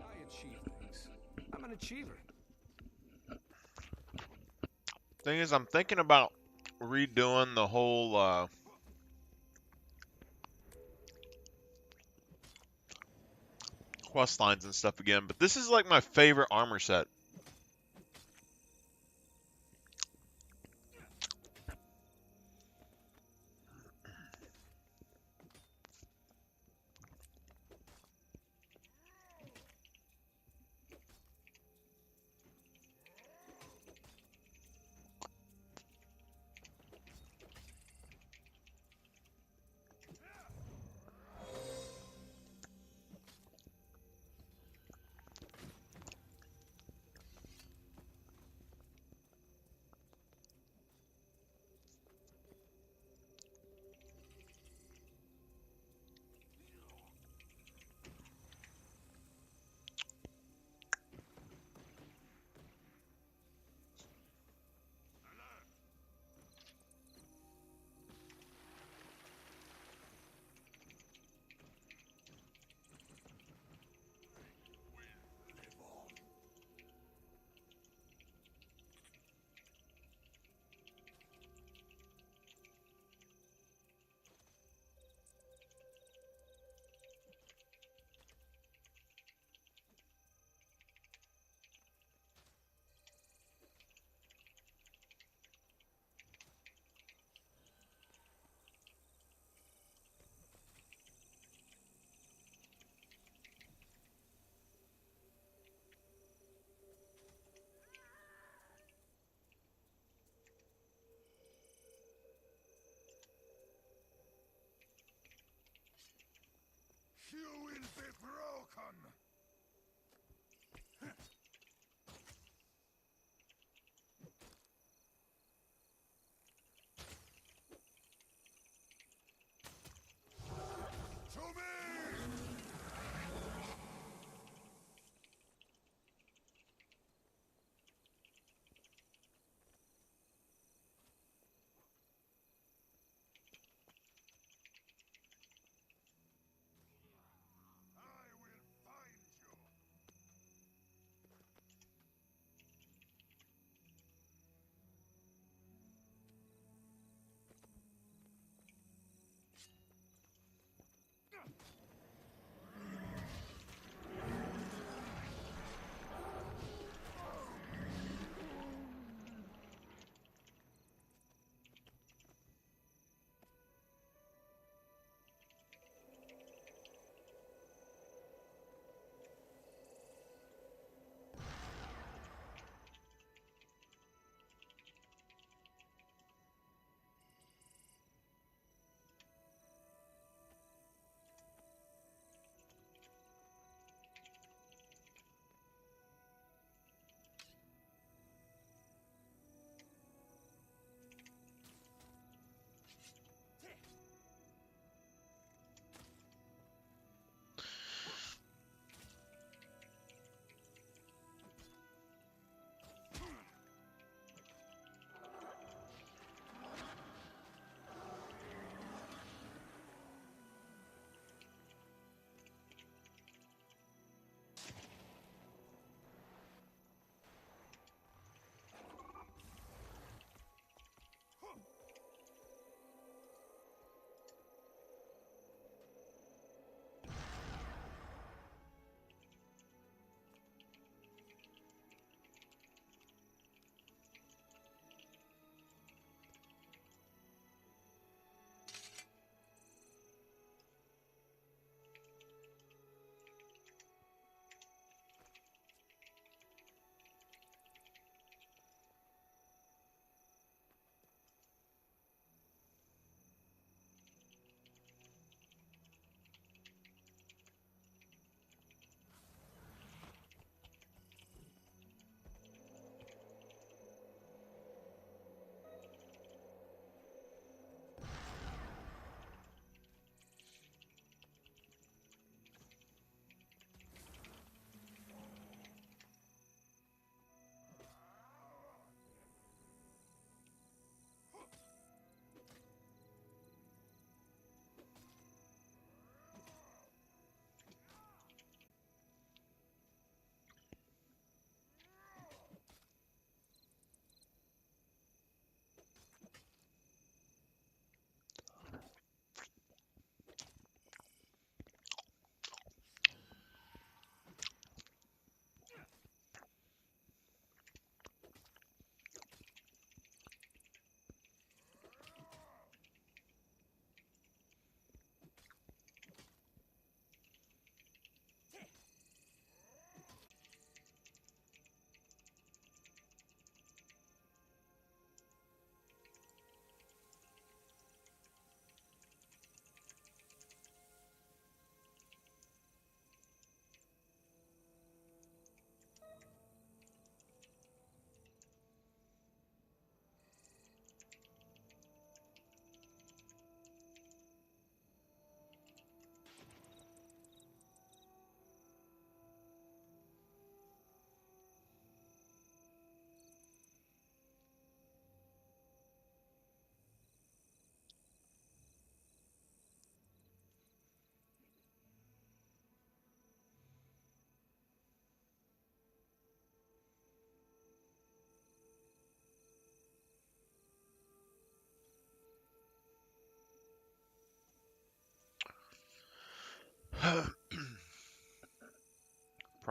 I achieve things. I'm an achiever. Thing is, I'm thinking about redoing the whole quest lines and stuff again, but this is like my favorite armor set.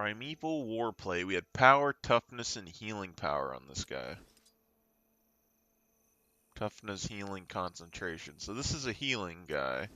Primeval Warplay. We had power, toughness, and healing power on this guy. Toughness, healing, concentration. So this is a healing guy.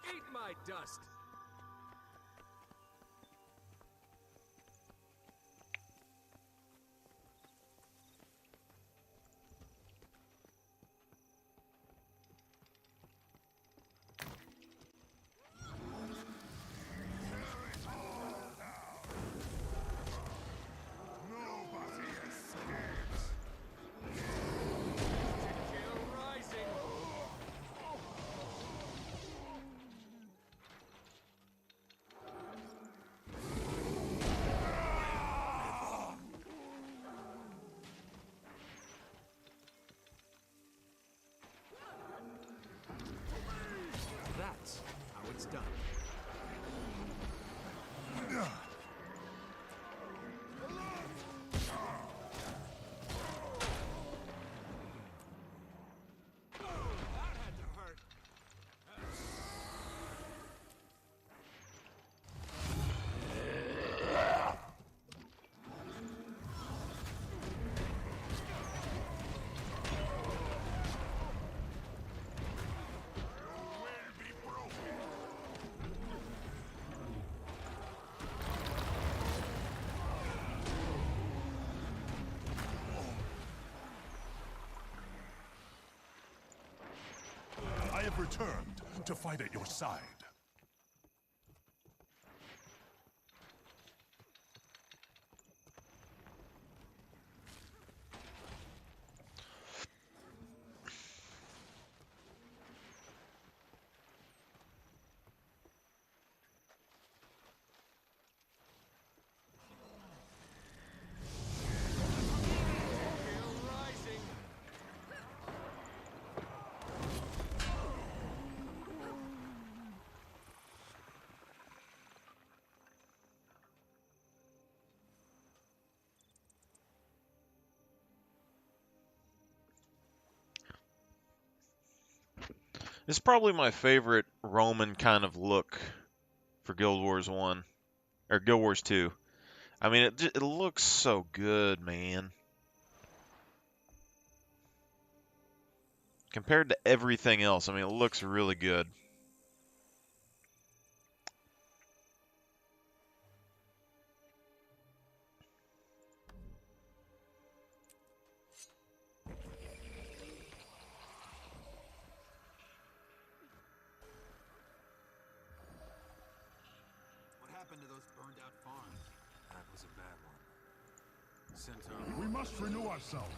Eat my dust. That's how it's done. That had to hurt. I have returned to fight at your side. It's probably my favorite Roman kind of look for Guild Wars 1 or Guild Wars 2. I mean, it looks so good, man. Compared to everything else, I mean, it looks really good. What happened to those burned out farms? That was a bad one. Centaur. We must renew ourselves.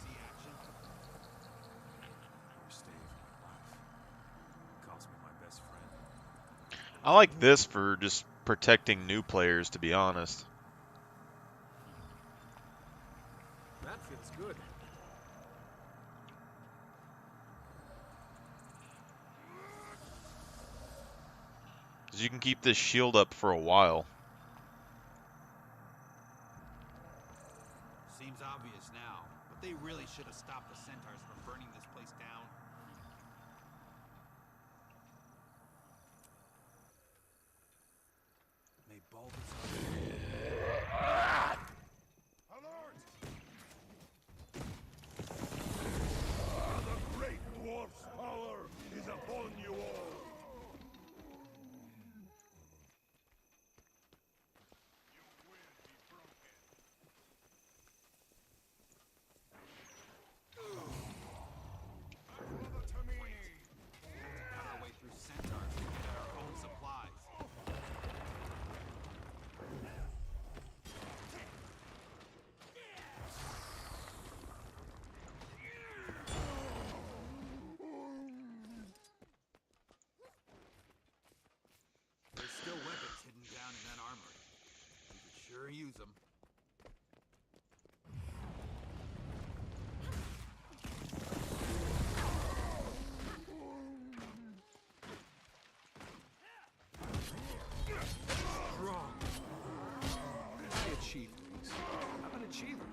See action? You're staying for my life. Cost me my best friend. I like this for just protecting new players, to be honest. That feels good. 'Cause you can keep this shield up for a while. Seems obvious now, but They really should have stopped the centaurs from burning this place down. May Balthazar... Alert! The great dwarf's power is upon you all. Cut our way through centaurs to get our own supplies. There's still weapons hidden down in that armory. We could sure use them. Strong. I achieve things. I'm an achiever.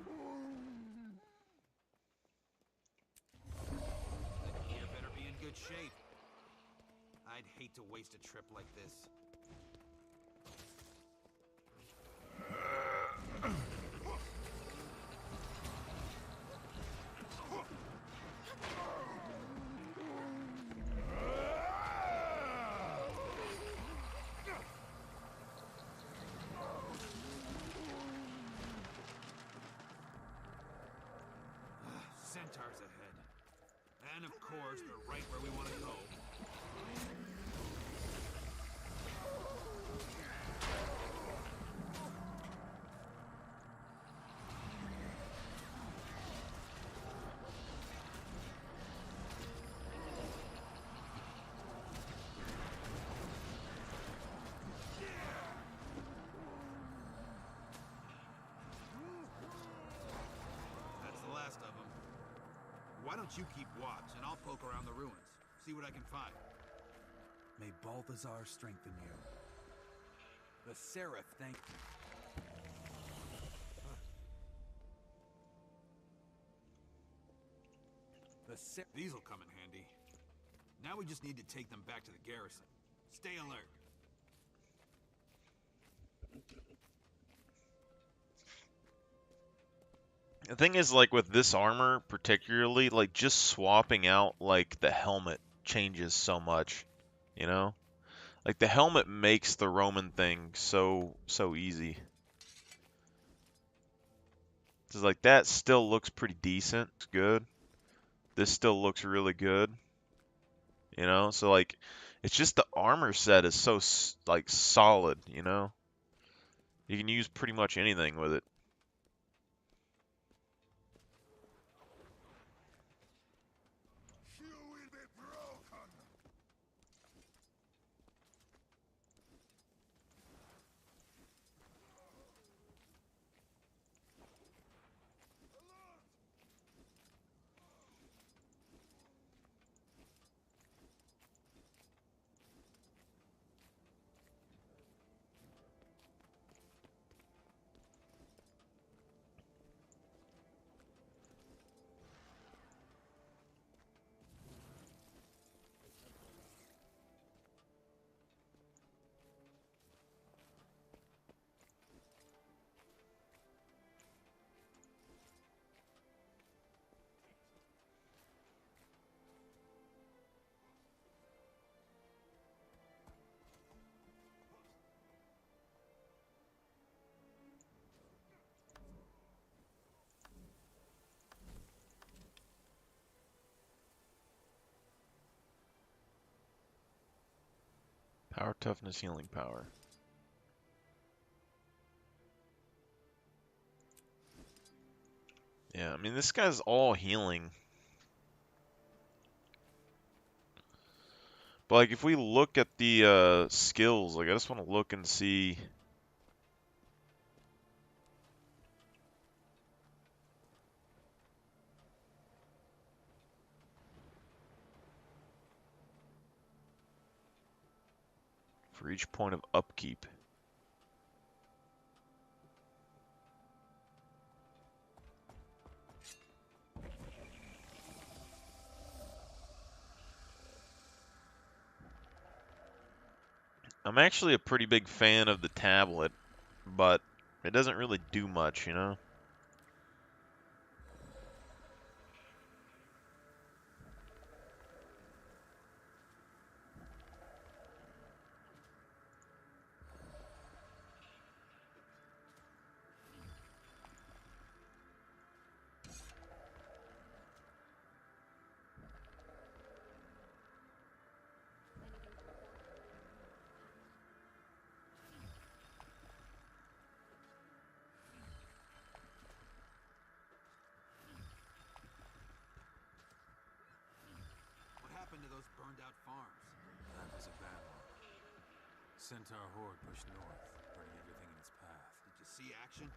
The gear better be in good shape. I'd hate to waste a trip like this. Centaurs ahead. And of course, they're right where we want to go. That's the last of them. Why don't you keep watch, and I'll poke around the ruins, see what I can find. May Balthazar strengthen you. The Seraph thank you. These'll come in handy. Now we just need to take them back to the garrison. Stay alert. The thing is, like, with this armor particularly, like, just swapping out, like, the helmet changes so much, you know? Like, the helmet makes the Roman thing so easy. It's like, that still looks pretty decent. It's good. This still looks really good. You know? So, like, it's just the armor set is so, like, solid, you know? You can use pretty much anything with it. You will be broken. Power, toughness, healing power. Yeah, I mean, this guy's all healing. But, like, if we look at the skills, like, I just want to look and see. For each point of upkeep. I'm actually a pretty big fan of the tablet, but it doesn't really do much, you know? What happened to those burned-out farms? That was a bad one. Centaur horde pushed north, burning everything in its path. Did you see action?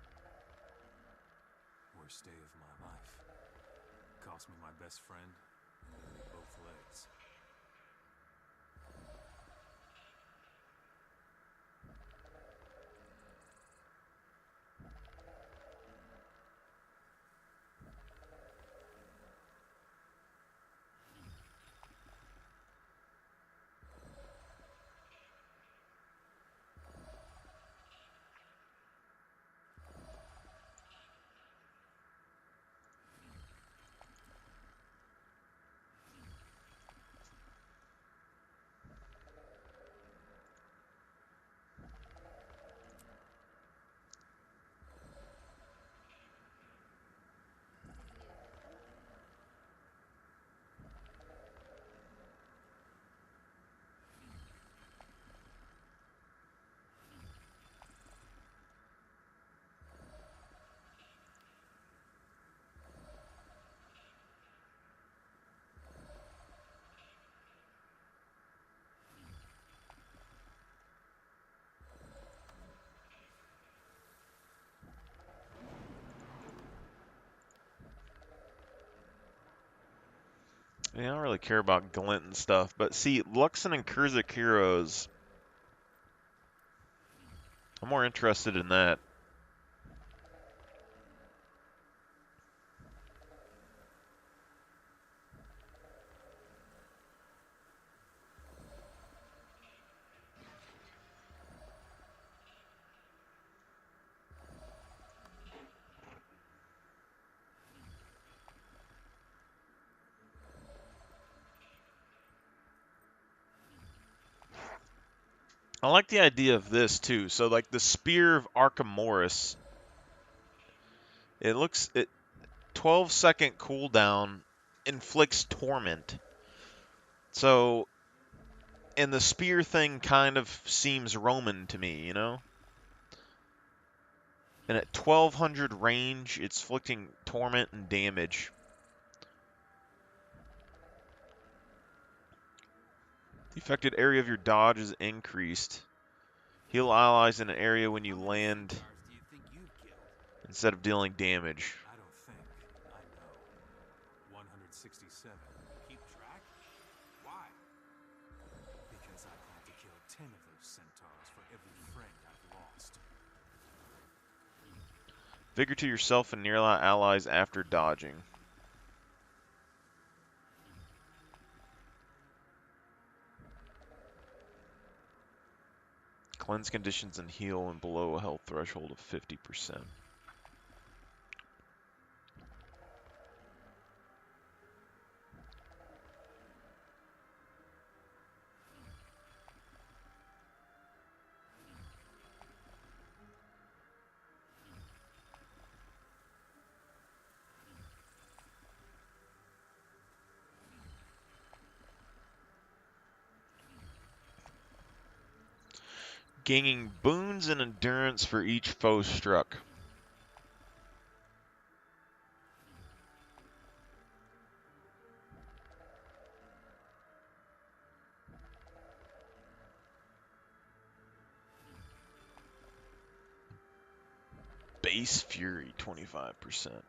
Worst day of my life. Cost me my best friend and nearly both legs. Yeah, I don't really care about glint and stuff, but see, Luxon and Kurzik heroes, I'm more interested in that. I like the idea of this too. So like the Spear of Archimedes, it 12-second cooldown inflicts torment. So and the spear thing kind of seems Roman to me, you know? And at 1200 range, it's inflicting torment and damage. The affected area of your dodge is increased. Heal allies in an area when you land Centaurs do you think you've killed? instead of dealing damage. I don't think. I know. 167. Keep track? Why? Because I plan to kill 10 of those centaurs for every friend I've lost. Vigor to yourself and nearby allies after dodging. Cleanse conditions and heal when below a health threshold of 50%. Gaining boons and endurance for each foe struck. Base Fury, 25%.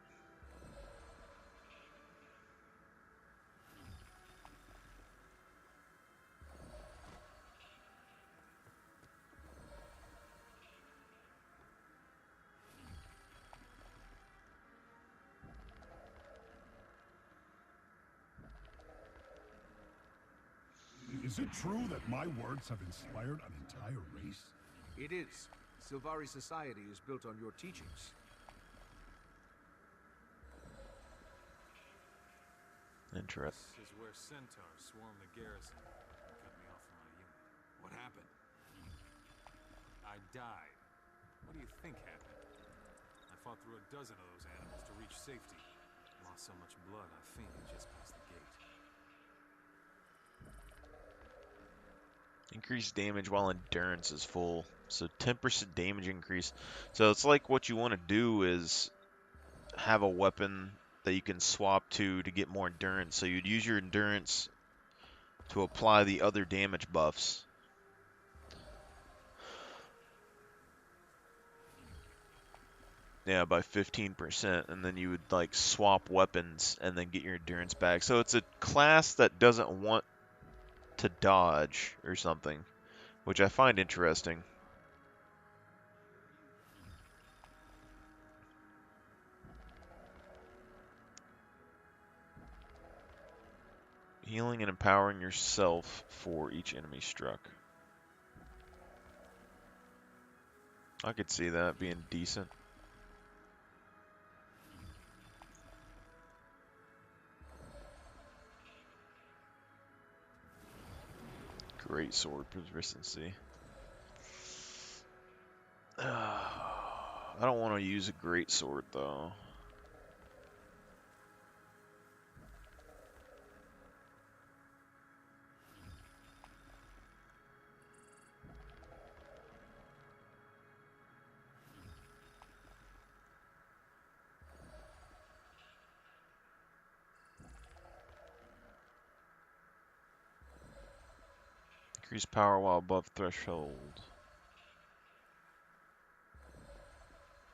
Is it true that my words have inspired an entire race? It is. Silvari society is built on your teachings. Interesting. This is where centaurs swarm the garrison. Cut me off from my unit. What happened? I died. What do you think happened? I fought through a dozen of those animals to reach safety. Lost so much blood, I fainted just past the gate. Increased damage while endurance is full. So 10% damage increase. So it's like what you want to do is have a weapon that you can swap to get more endurance. So you'd use your endurance to apply the other damage buffs. Yeah, by 15%, and then you would like swap weapons and then get your endurance back. So it's a class that doesn't want to dodge or something, which I find interesting. Healing and empowering yourself for each enemy struck. I could see that being decent. Great sword proficiency. I don't want to use a great sword though. Increase power while above threshold.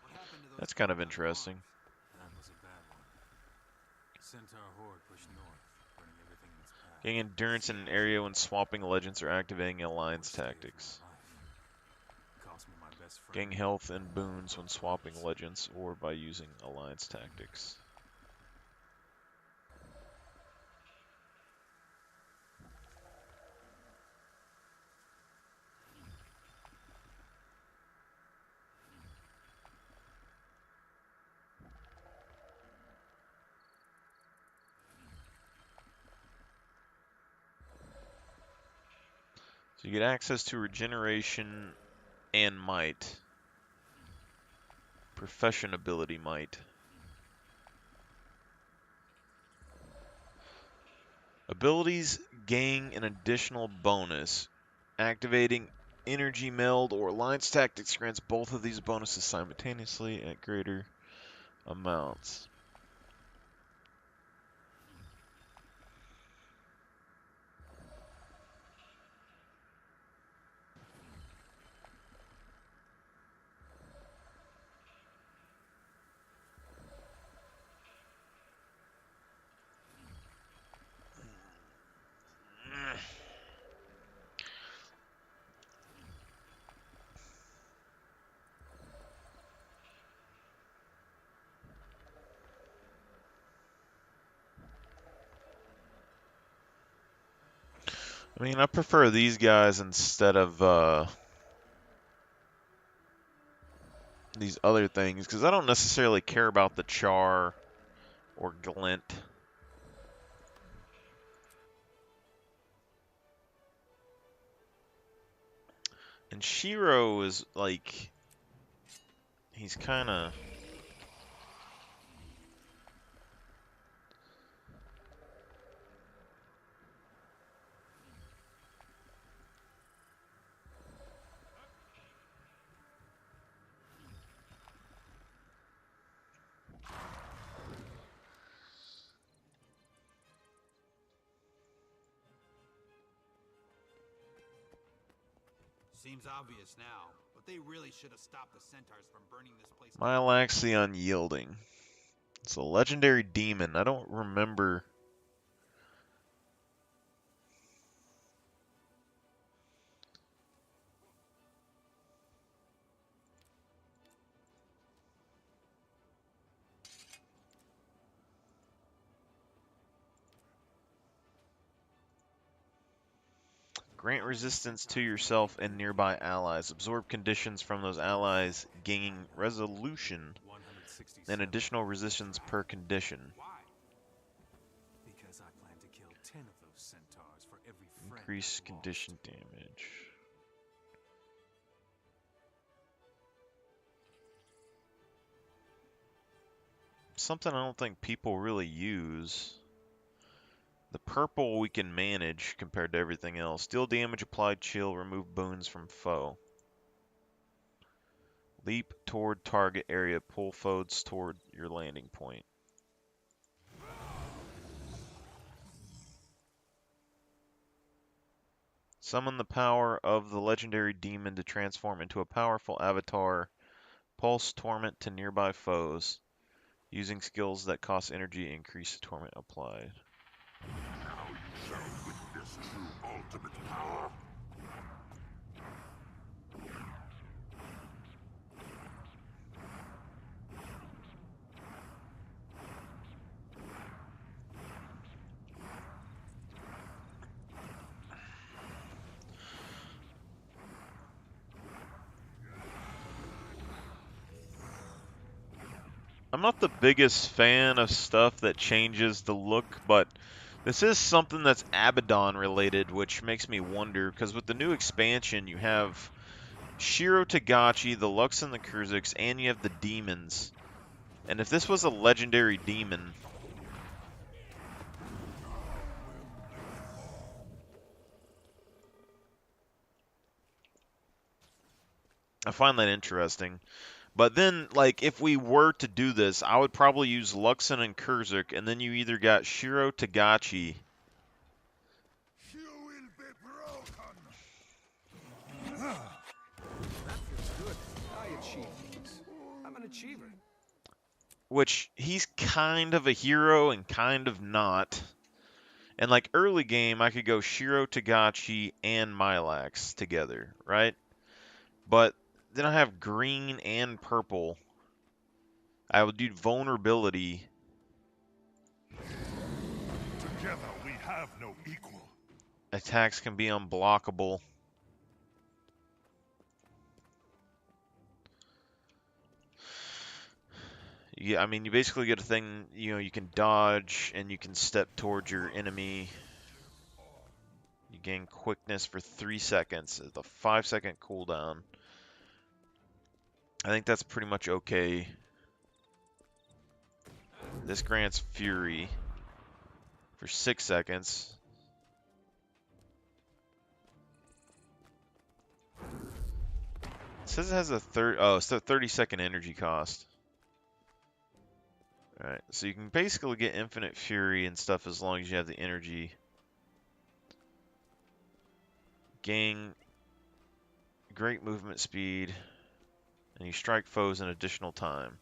What happened to those That's kind of burned out interesting. farms? That was a bad one. Centaur horde pushed north, burning everything in its path. Gain endurance in an area when swapping legends or activating alliance Worst day of my tactics. life. Cost me my best friend. Gain health and boons when swapping legends or by using alliance tactics. So you get access to regeneration and might. Profession ability might. Abilities gain an additional bonus. Activating energy meld or alliance tactics grants both of these bonuses simultaneously at greater amounts. I mean, I prefer these guys instead of these other things, because I don't necessarily care about the char or glint. And Shiro is like, he's kind of... Seems obvious now, but they really should have stopped the centaurs from burning this place. Milax the Unyielding. It's a legendary demon. I don't remember... Grant resistance to yourself and nearby allies. Absorb conditions from those allies, gaining resolution and 167. additional resistance per condition. Why? Because I plan to kill 10 of those centaurs for every friend Increase I've lost. condition damage. Something I don't think people really use. The purple we can manage compared to everything else. Deal damage, applied chill, remove boons from foe. Leap toward target area, pull foes toward your landing point. Summon the power of the legendary demon to transform into a powerful avatar. Pulse torment to nearby foes. Using skills that cost energy, increase the torment applied. Now you shall witness true ultimate power. I'm not the biggest fan of stuff that changes the look, but this is something that's Abaddon related, which makes me wonder, because with the new expansion, you have Shiro Tagachi, the Lux and the Kurziks, and you have the demons. And if this was a legendary demon, I find that interesting. But then, like, if we were to do this, I would probably use Luxon and Kurzik, and then you either got Shiro Tagachi. You will be broken. That feels good. I achieve things. I'm an achiever. Which, he's kind of a hero and kind of not. And, like, early game, I could go Shiro Tagachi and Milax together, right? But then I have green and purple. I would do vulnerability. Together we have no equal. Attacks can be unblockable. Yeah, I mean, you basically get a thing, you know, you can dodge and you can step towards your enemy. You gain quickness for 3 seconds. The 5-second cooldown. I think that's pretty much okay. This grants Fury for 6 seconds. It says it has a 30-second energy cost. Alright, so you can basically get infinite Fury and stuff as long as you have the energy. Gain great movement speed, and you strike foes an additional time.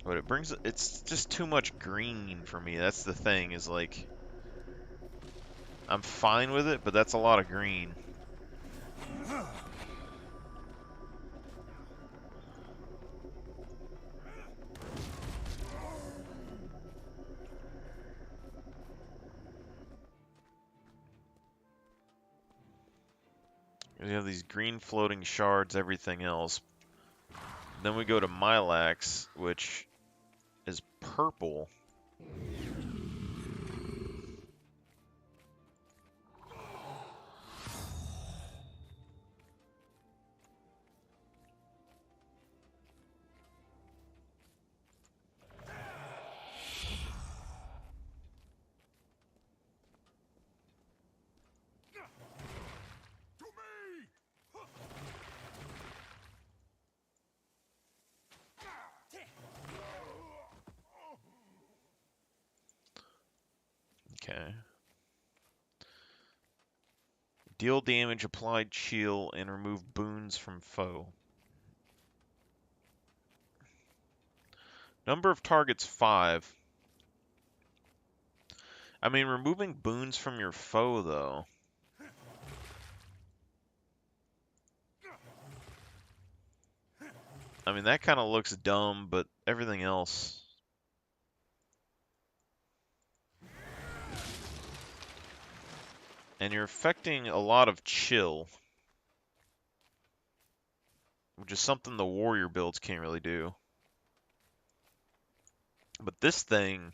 But it's just too much green for me. That's the thing, is like, I'm fine with it, but that's a lot of green. You have these green floating shards, everything else. Then we go to Milax, which is purple. To me! Okay. Deal damage, applied chill, and remove boons from foe. Number of targets 5. I mean, removing boons from your foe, though. I mean, that kind of looks dumb, but everything else. And you're affecting a lot of chill, which is something the warrior builds can't really do. But this thing,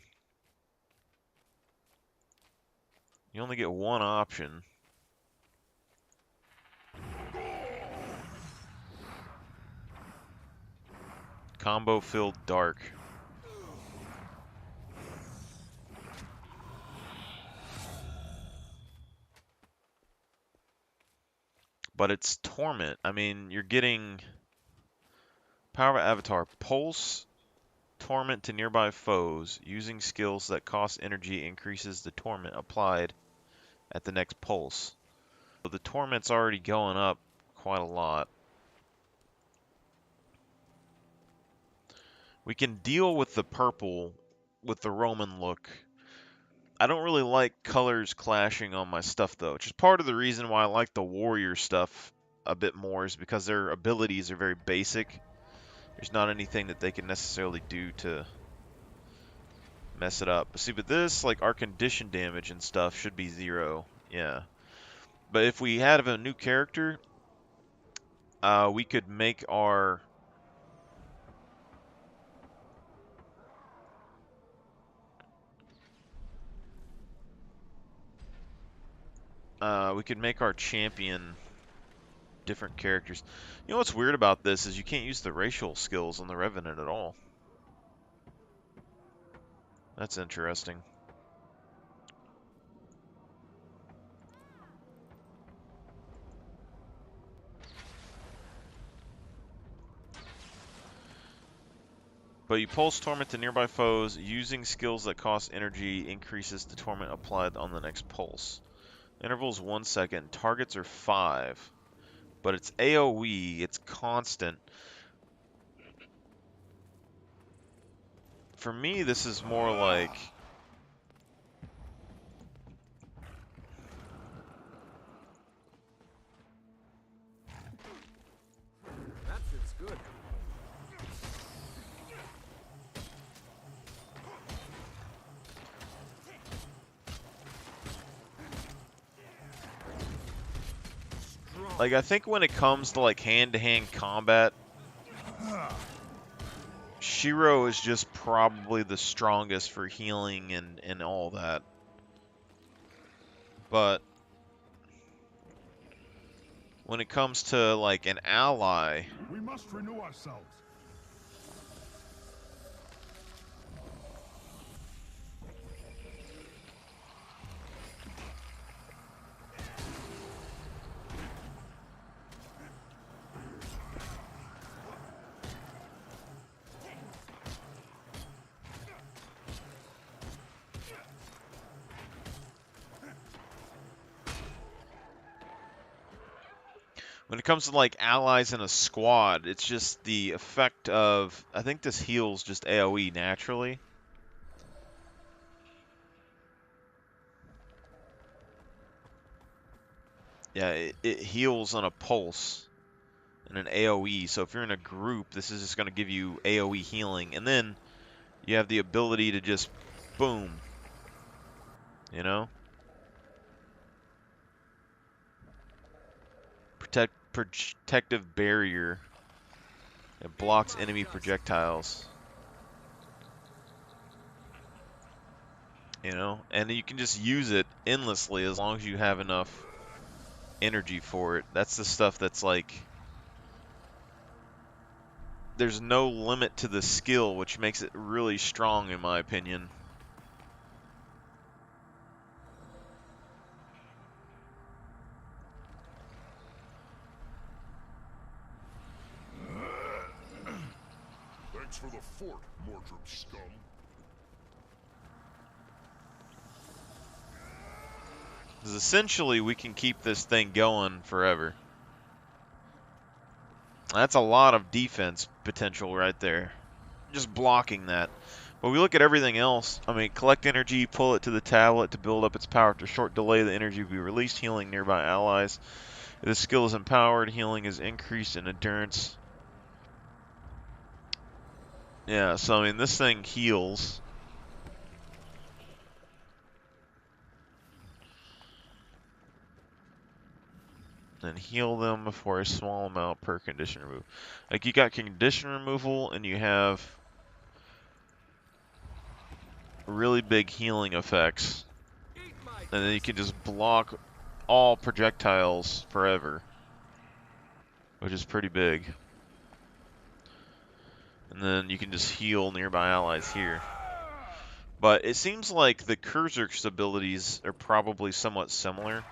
you only get one option. Combo filled dark. But it's torment. I mean, you're getting power of avatar, pulse, torment to nearby foes. Using skills that cost energy increases the torment applied at the next pulse. So the torment's already going up quite a lot. We can deal with the purple with the Roman look. I don't really like colors clashing on my stuff though, which is part of the reason why I like the warrior stuff a bit more, is because their abilities are very basic. There's not anything that they can necessarily do to mess it up. But see, but this, like, our condition damage and stuff should be 0. Yeah. But if we had a new character, we could make our... we could make our champion different characters. You know what's weird about this is you can't use the racial skills on the Revenant at all. That's interesting. But you pulse torment to nearby foes. Using skills that cost energy increases the torment applied on the next pulse. Intervals 1 second. Targets are 5. But it's AoE. It's constant. For me, this is more like... That feels good. Like, I think when it comes to, like, hand-to-hand combat, Shiro is just probably the strongest for healing and all that. But when it comes to, like, an ally... We must renew ourselves. When it comes to, like, allies in a squad, it's just the effect of... I think this heals just AoE naturally. Yeah, it heals on a pulse and an AoE. So if you're in a group, this is just going to give you AoE healing. And then you have the ability to just boom. You know? Protective barrier. It blocks enemy projectiles. You know? And you can just use it endlessly as long as you have enough energy for it. That's the stuff that's like... There's no limit to the skill, which makes it really strong in my opinion. Thanks for the fort, Mordred Scum. Because essentially we can keep this thing going forever. That's a lot of defense potential right there. Just blocking that. But we look at everything else. I mean, collect energy, pull it to the tablet to build up its power. After short delay, the energy will be released, healing nearby allies. If the skill is empowered, healing is increased in endurance. Yeah, so I mean, this thing heals. And heal them for a small amount per condition removal. Like, you got condition removal, and you have really big healing effects. And then you can just block all projectiles forever, which is pretty big. And then you can just heal nearby allies here. But it seems like the Kurzur's abilities are probably somewhat similar.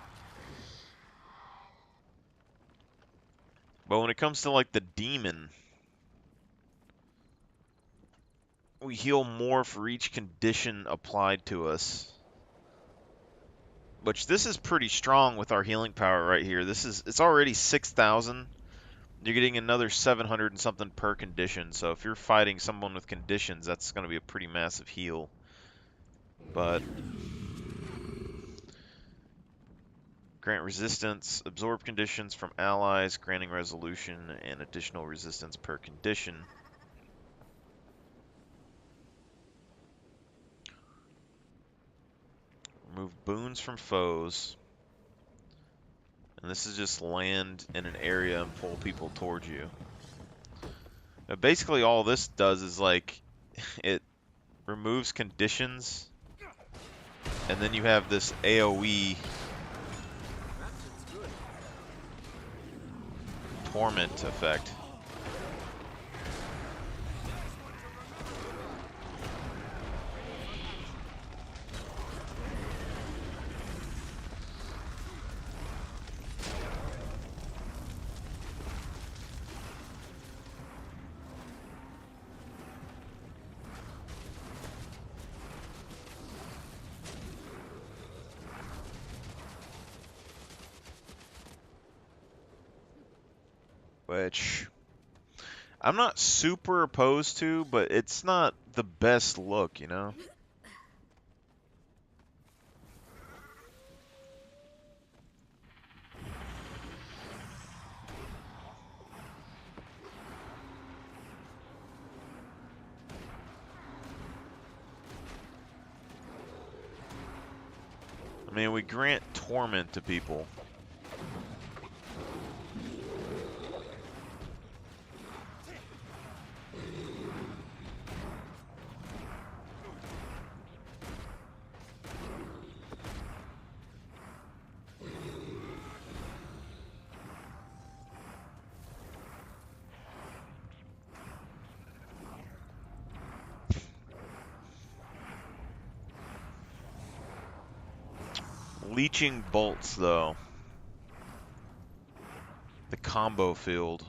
But when it comes to, like, the demon, we heal more for each condition applied to us. Which, this is pretty strong with our healing power right here. It's already 6,000. You're getting another 700 and something per condition. So if you're fighting someone with conditions, that's going to be a pretty massive heal. But grant resistance, absorb conditions from allies, granting resolution, and additional resistance per condition. Remove boons from foes. And this is just land in an area and pull people towards you. Now, basically all this does is, like, it removes conditions, and then you have this AoE torment effect. Which I'm not super opposed to, but it's not the best look, you know? I mean, we grant torment to people. Leeching bolts, though. The combo field.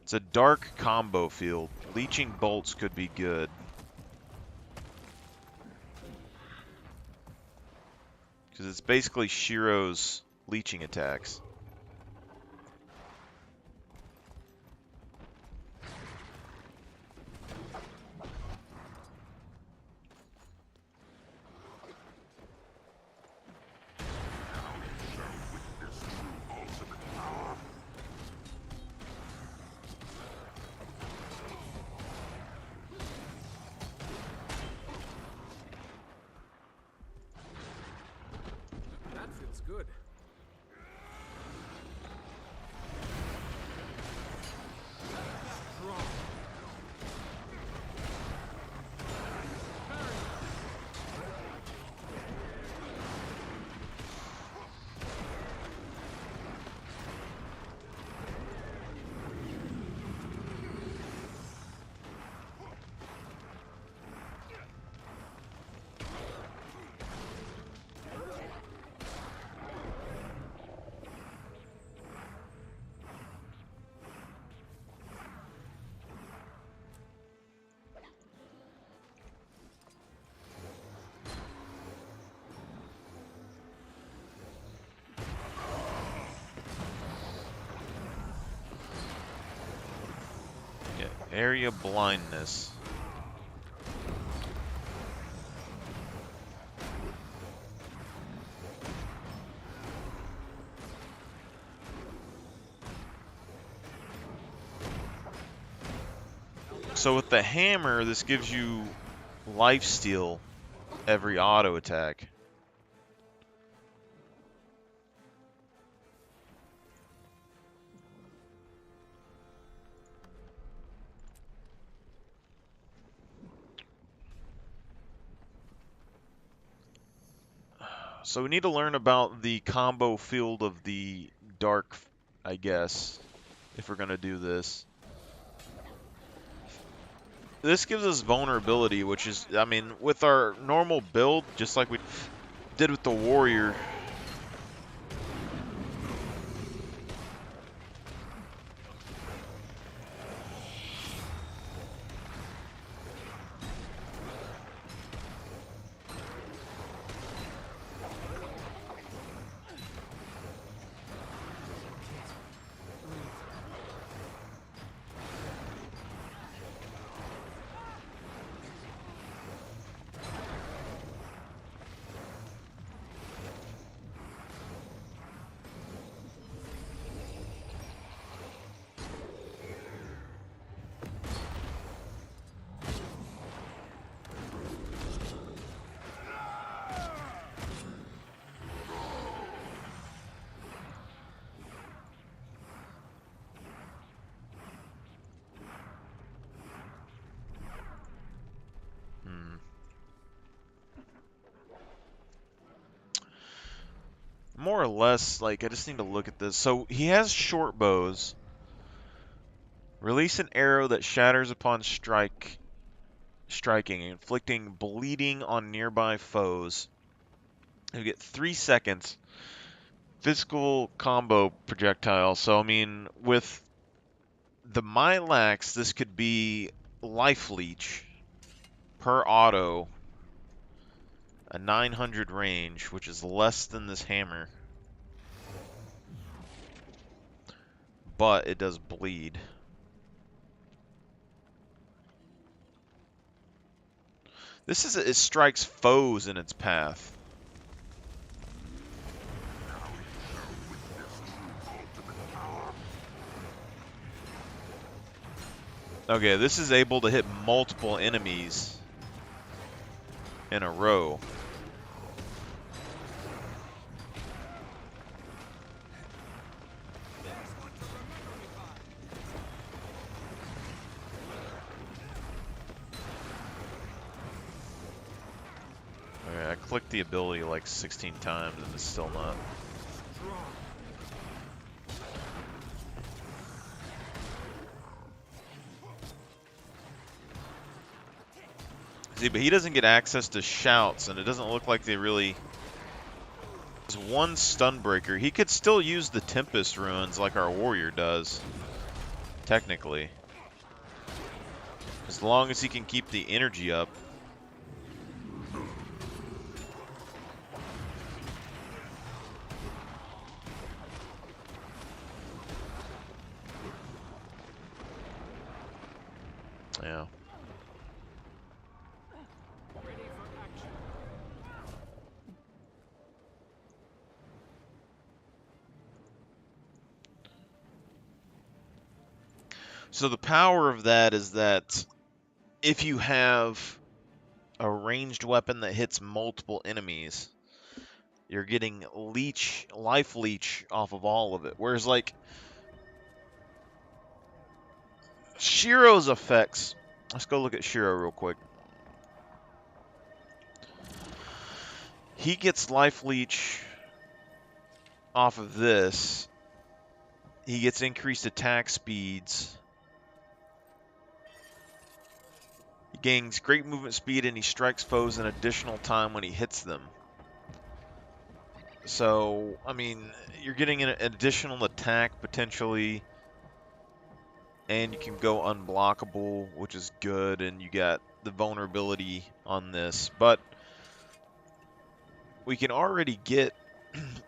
It's a dark combo field. Leeching bolts could be good. Because it's basically Shiro's leeching attacks. Good. Area blindness. So with the hammer, this gives you lifesteal every auto attack. So we need to learn about the combo field of the dark, I guess, if we're going to do this. This gives us vulnerability, which is, I mean, with our normal build, just like we did with the warrior. More or less, like, I just need to look at this. So he has short bows. Release an arrow that shatters upon striking, inflicting bleeding on nearby foes. You get 3 seconds. Physical combo projectile. So, I mean, with the Mylax, this could be life leech per auto. A 900 range, which is less than this hammer. But it does bleed. This is, it strikes foes in its path. Okay, this is able to hit multiple enemies in a row. Okay, I clicked the ability like 16 times and it's still not. See, but he doesn't get access to shouts, and it doesn't look like they really... There's one stun breaker. He could still use the Tempest runes like our warrior does, technically. As long as he can keep the energy up. Yeah. So the power of that is that if you have a ranged weapon that hits multiple enemies, you're getting life leech off of all of it. Whereas like Shiro's effects, let's go look at Shiro real quick. He gets life leech off of this. He gets increased attack speeds. He gains great movement speed and he strikes foes an additional time when he hits them. So, I mean, you're getting an additional attack potentially. And you can go unblockable, which is good. And you got the vulnerability on this. But we can already get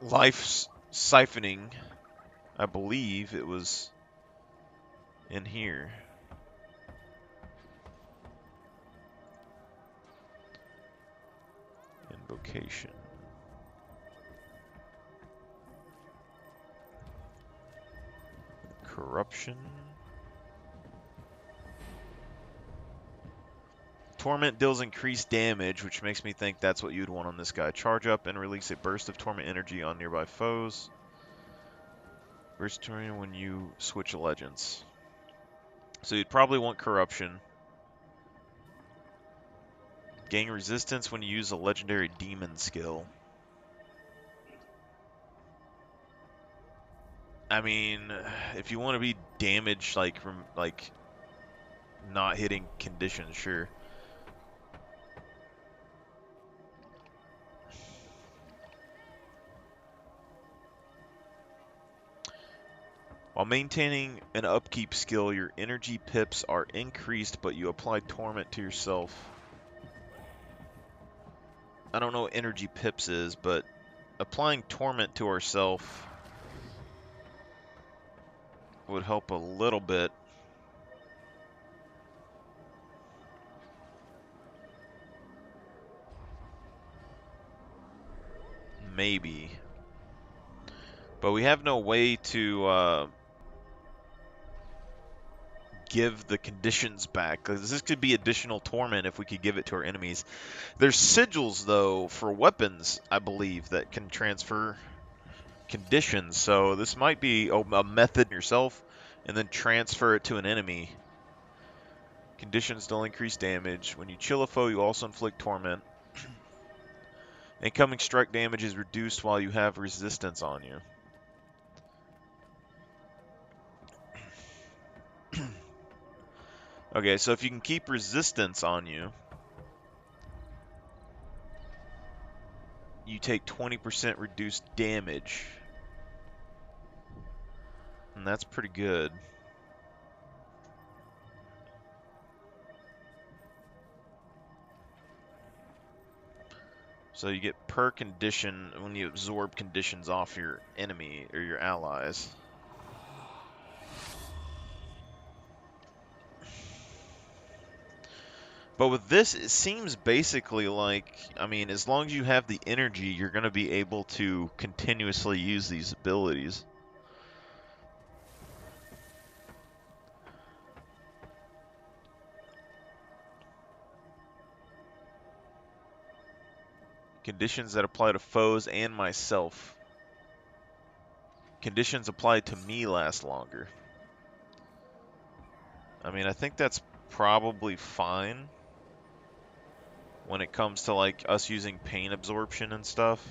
life siphoning. I believe it was in here. Invocation. Corruption. Torment deals increased damage, which makes me think that's what you'd want on this guy. Charge up and release a burst of torment energy on nearby foes. Burst torment when you switch legends. So you'd probably want corruption. Gain resistance when you use a legendary demon skill. I mean, if you want to be damaged, like from like not hitting conditions, sure. While maintaining an upkeep skill, your energy pips are increased, but you apply torment to yourself. I don't know what energy pips is, but applying torment to ourselves would help a little bit. Maybe. But we have no way to give the conditions back, because this could be additional torment if we could give it to our enemies. There's sigils, though, for weapons, I believe, that can transfer conditions, so this might be a method yourself and then transfer it to an enemy. Conditions don't increase damage. When you chill a foe, you also inflict torment. Incoming strike damage is reduced while you have resistance on you. Okay, so if you can keep resistance on you, you take 20% reduced damage. And that's pretty good. So you get per condition when you absorb conditions off your enemy or your allies. But with this, it seems basically like, I mean, as long as you have the energy, you're going to be able to continuously use these abilities. Conditions that apply to foes and myself. Conditions applied to me last longer. I mean, I think that's probably fine when it comes to like us using pain absorption and stuff.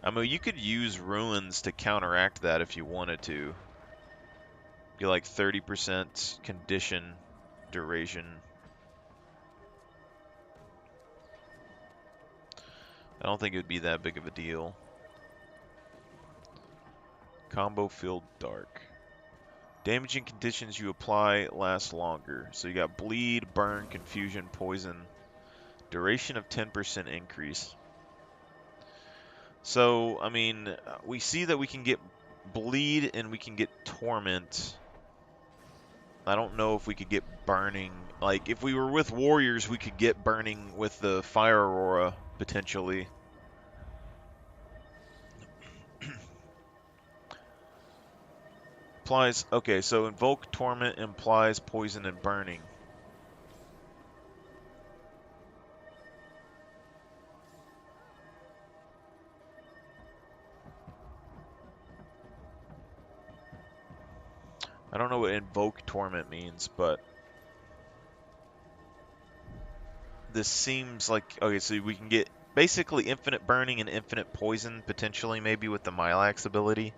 I mean, you could use ruins to counteract that if you wanted to. Get like 30% condition duration. I don't think it would be that big of a deal. Combo Field Dark. Damaging conditions you apply last longer. So you got bleed, burn, confusion, poison. Duration of 10% increase. So, I mean, we see that we can get bleed and we can get torment. I don't know if we could get burning. Like, if we were with warriors, we could get burning with the fire aurora, potentially. Implies, okay, so invoke torment implies poison and burning. I don't know what invoke torment means, but this seems like, okay, so we can get basically infinite burning and infinite poison, potentially, maybe with the Milax ability.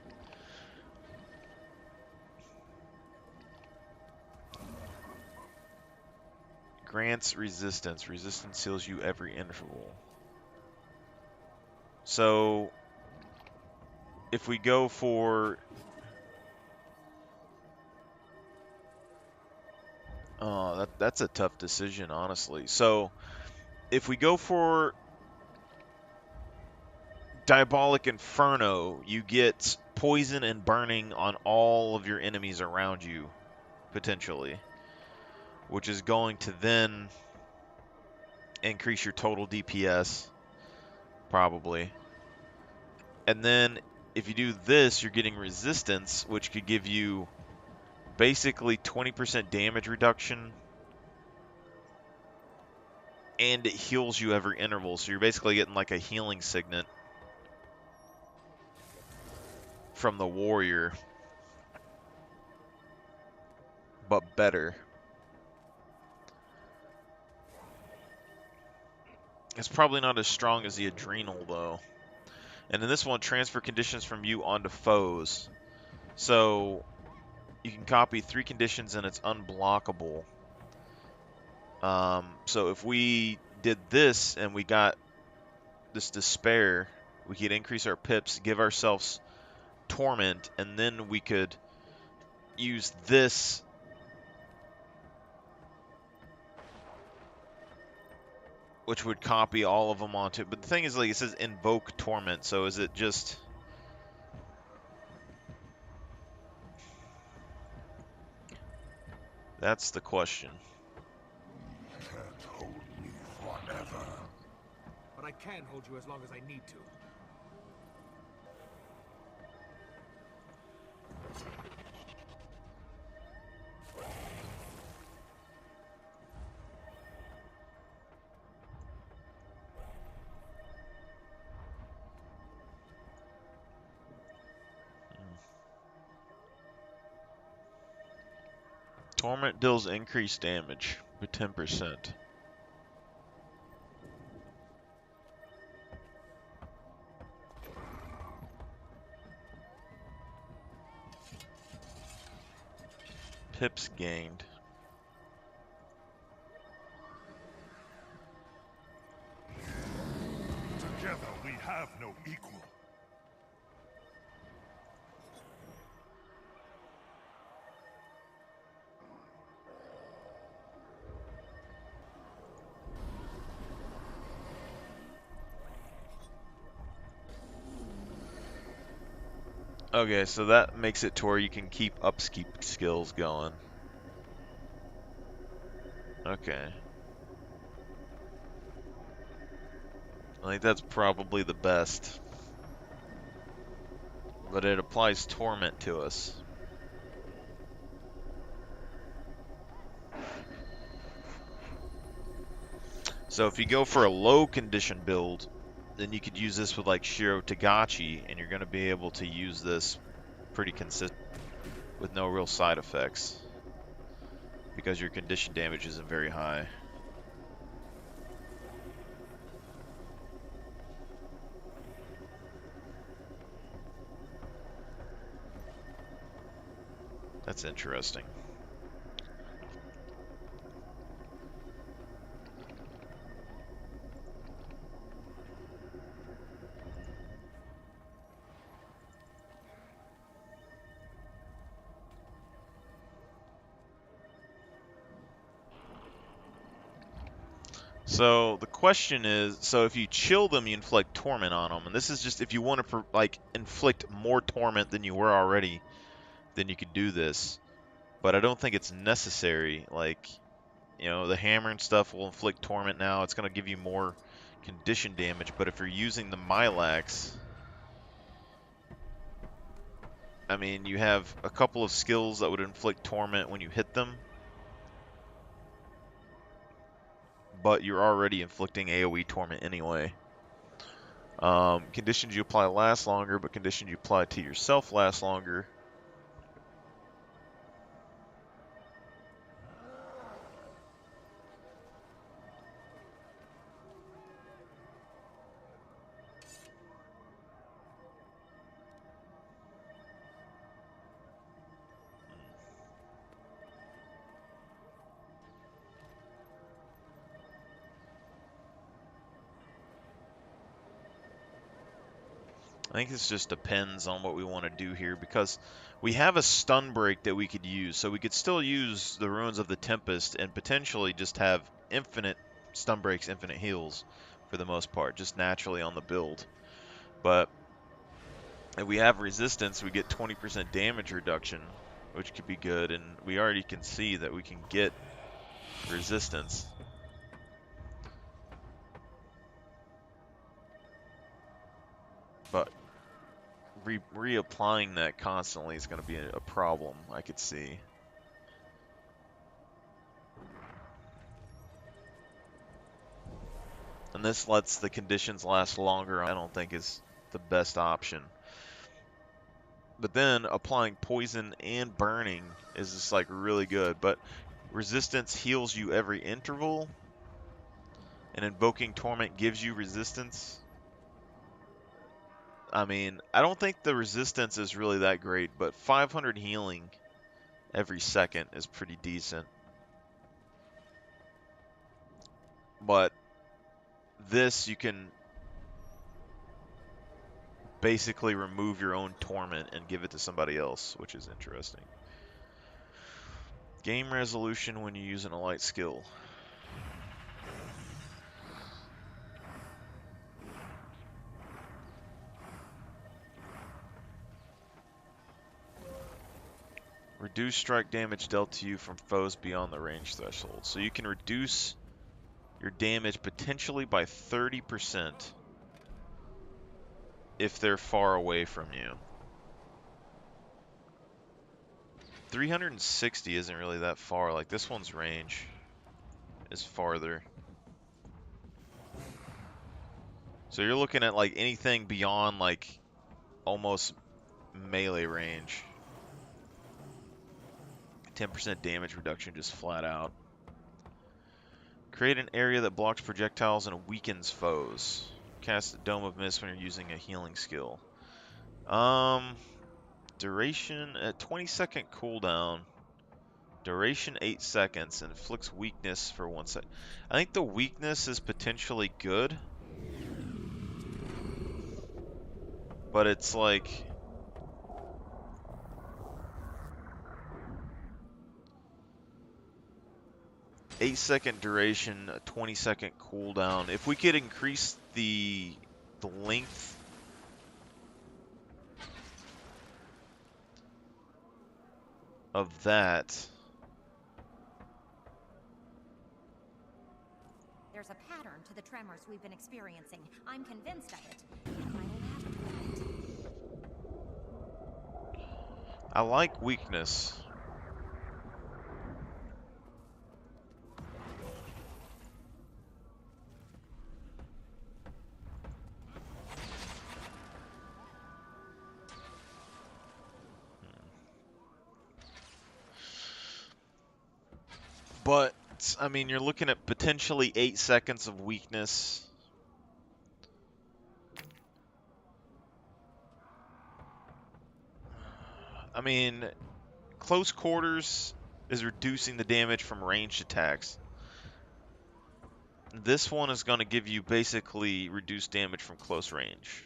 Grants resistance. Resistance heals you every interval. So, if we go for... Oh, that's a tough decision, honestly. So, if we go for Diabolic Inferno, you get poison and burning on all of your enemies around you, potentially. Which is going to then increase your total DPS, probably. And then, if you do this, you're getting resistance, which could give you basically 20% damage reduction, and it heals you every interval, so you're basically getting like a healing signet from the warrior, but better. It's probably not as strong as the adrenal, though. And in this one, transfer conditions from you onto foes. So you can copy 3 conditions and it's unblockable. So if we did this and we got this despair, we could increase our pips, give ourselves torment, and then we could use this which would copy all of them onto it. But the thing is, like, it says invoke torment, so is it just... That's the question. Can't hold me forever. But I can hold you as long as I need to. Torment deals increased damage with 10%. Pips gained. Together we have no equal. Okay, so that makes it to where you can keep upkeep skills going. Okay. I think that's probably the best. But it applies torment to us. So if you go for a low condition build, then you could use this with like Shiro Tagachi, and you're going to be able to use this pretty consistent with no real side effects because your condition damage isn't very high. That's interesting. So the question is, so if you chill them, you inflict torment on them, and this is just if you want to like inflict more torment than you were already, then you could do this. But I don't think it's necessary. Like, you know, the hammer and stuff will inflict torment now. It's going to give you more condition damage, but if you're using the Milax, I mean, you have a couple of skills that would inflict torment when you hit them, but you're already inflicting AoE torment anyway. Conditions you apply last longer, but conditions you apply to yourself last longer. I think this just depends on what we want to do here, because we have a stun break that we could use, so we could still use the Ruins of the Tempest and potentially just have infinite stun breaks, infinite heals for the most part, just naturally on the build. But if we have resistance, we get 20% damage reduction, which could be good, and we already can see that we can get resistance. But reapplying that constantly is going to be a problem, I could see. And this lets the conditions last longer, I don't think is the best option. But then applying poison and burning is just like really good. But resistance heals you every interval, and invoking torment gives you resistance. I mean, I don't think the resistance is really that great, but 500 healing every second is pretty decent. But this, you can basically remove your own torment and give it to somebody else, which is interesting. Game resolution when you're using a light skill. Reduce strike damage dealt to you from foes beyond the range threshold. So you can reduce your damage potentially by 30% if they're far away from you. 360 isn't really that far. Like, this one's range is farther. So you're looking at like anything beyond like almost melee range. 10% damage reduction just flat out. Create an area that blocks projectiles and weakens foes. Cast a Dome of Mist when you're using a healing skill. Duration at 20-second cooldown. Duration 8 seconds and inflicts weakness for 1 second. I think the weakness is potentially good. But it's like... 8-second duration, a 20-second cooldown. If we could increase the length of that. There's a pattern to the tremors we've been experiencing. I'm convinced of it. Yet my own magic won't. I like weakness. But, I mean, you're looking at potentially 8 seconds of weakness. I mean, close quarters is reducing the damage from ranged attacks. This one is going to give you basically reduced damage from close range.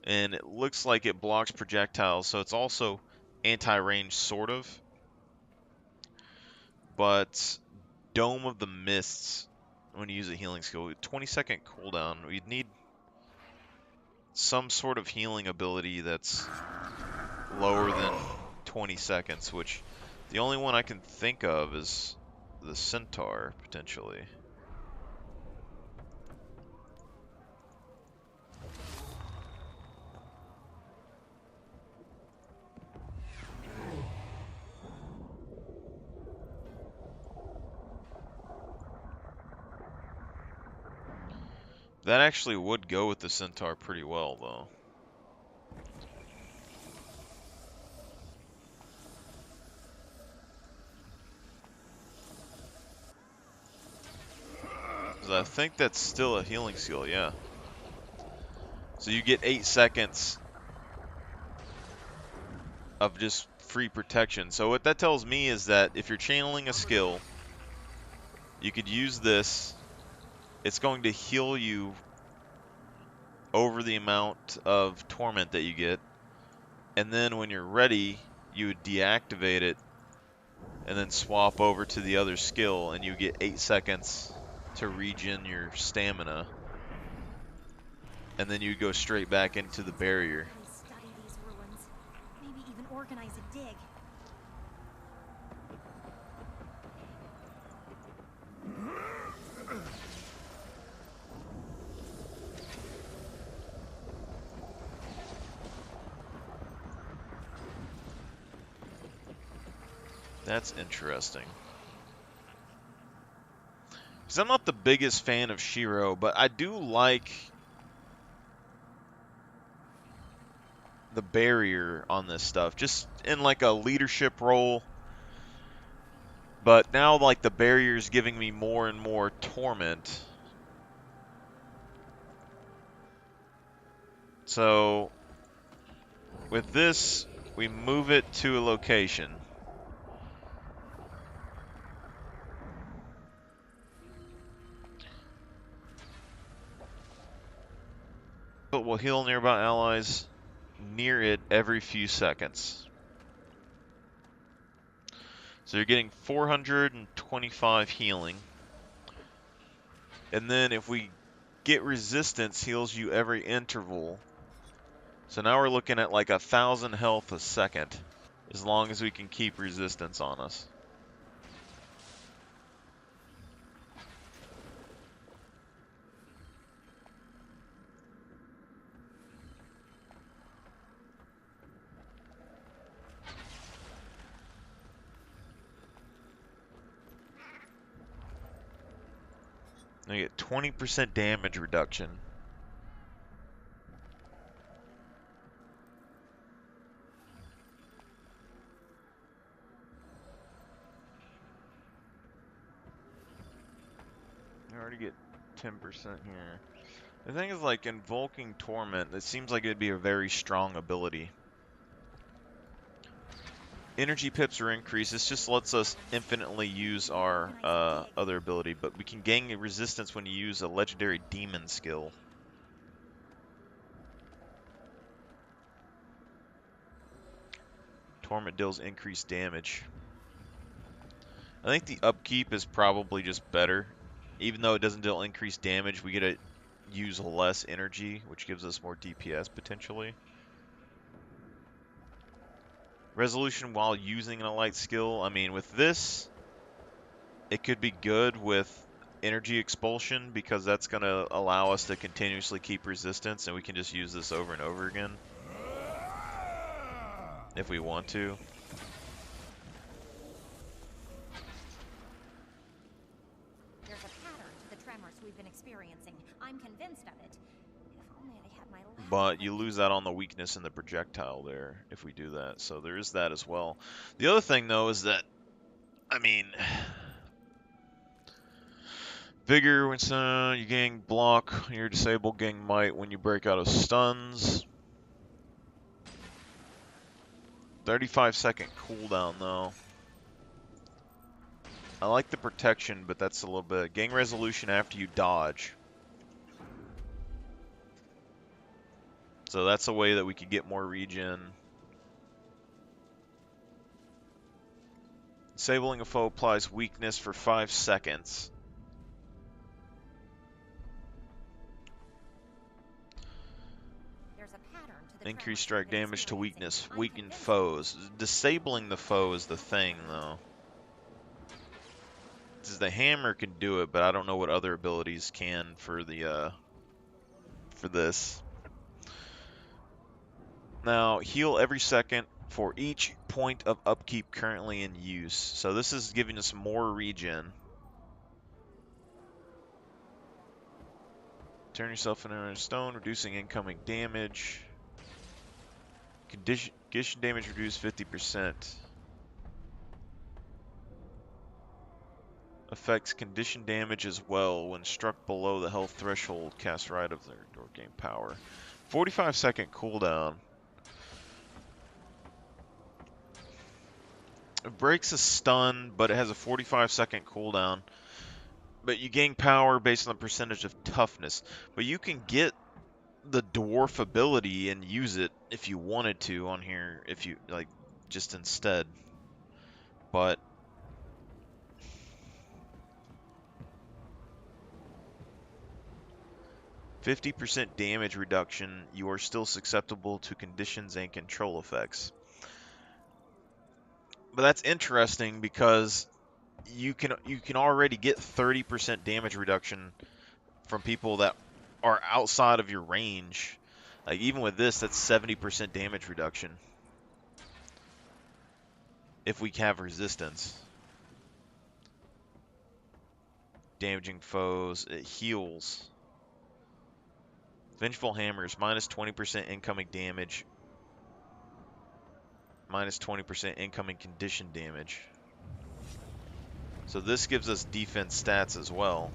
And it looks like it blocks projectiles, so it's also anti-range, sort of. But Dome of the Mists, when you use a healing skill, 20-second cooldown, you'd need some sort of healing ability that's lower than 20 seconds, which the only one I can think of is the Centaur, potentially. That actually would go with the Centaur pretty well, though. I think that's still a healing skill, yeah. So you get 8 seconds of just free protection. So what that tells me is that if you're channeling a skill, you could use this. It's going to heal you over the amount of torment that you get. And then when you're ready, you would deactivate it and then swap over to the other skill, and you get 8 seconds to regen your stamina. And then you go straight back into the barrier. Study these ruins. Maybe even organize a dig. That's interesting. Because I'm not the biggest fan of Shiro, but I do like the barrier on this stuff, just in like a leadership role. But now like the barrier is giving me more and more torment. So with this, we move it to a location. But will heal nearby allies near it every few seconds. So you're getting 425 healing. And then if we get resistance, heals you every interval. So now we're looking at like 1,000 health a second, as long as we can keep resistance on us. Now you get 20% damage reduction. I already get 10% here. The thing is, like, Invoking Torment, it seems like it'd be a very strong ability. Energy pips are increased. This just lets us infinitely use our other ability, but we can gain resistance when you use a legendary demon skill. Torment deals increased damage. I think the upkeep is probably just better. Even though it doesn't deal increased damage, we get to use less energy, which gives us more DPS potentially. Resolution while using an light skill. I mean, with this, it could be good with energy expulsion because that's going to allow us to continuously keep resistance, and we can just use this over and over again if we want to. There's a pattern to the tremors we've been experiencing. I'm convinced of it. If only I had my lab. But you lose that on the weakness in the projectile there if we do that. So there is that as well. The other thing, though, is that, I mean, Vigor, when you gain block, you're disabled, gain might when you break out of stuns. 35-second cooldown, though. I like the protection, but that's a little bit. Gain resolution after you dodge. So that's a way that we could get more regen. Disabling a foe applies weakness for 5 seconds. There's a pattern to the Increase tremors strike we've been damage to experiencing. weakness. I'm Weaken convinced. foes. Disabling the foe is the thing, though. The hammer can do it, but I don't know what other abilities can for the for this. Now, heal every second for each point of upkeep currently in use. So this is giving us more regen. Turn yourself into a stone, reducing incoming damage. Condition damage reduced 50%. Affects condition damage as well when struck below the health threshold. Cast right of their door, gain power. 45-second cooldown. It breaks a stun, but it has a 45-second cooldown. But you gain power based on the percentage of toughness. But you can get the dwarf ability and use it if you wanted to on here, if you like, just instead. But %50 damage reduction, you are still susceptible to conditions and control effects. But that's interesting because you can already get 30% damage reduction from people that are outside of your range. Like even with this, that's 70% damage reduction if we have resistance. Damaging foes, it heals. Vengeful Hammers, minus 20% incoming damage, minus 20% incoming condition damage. So this gives us defense stats as well.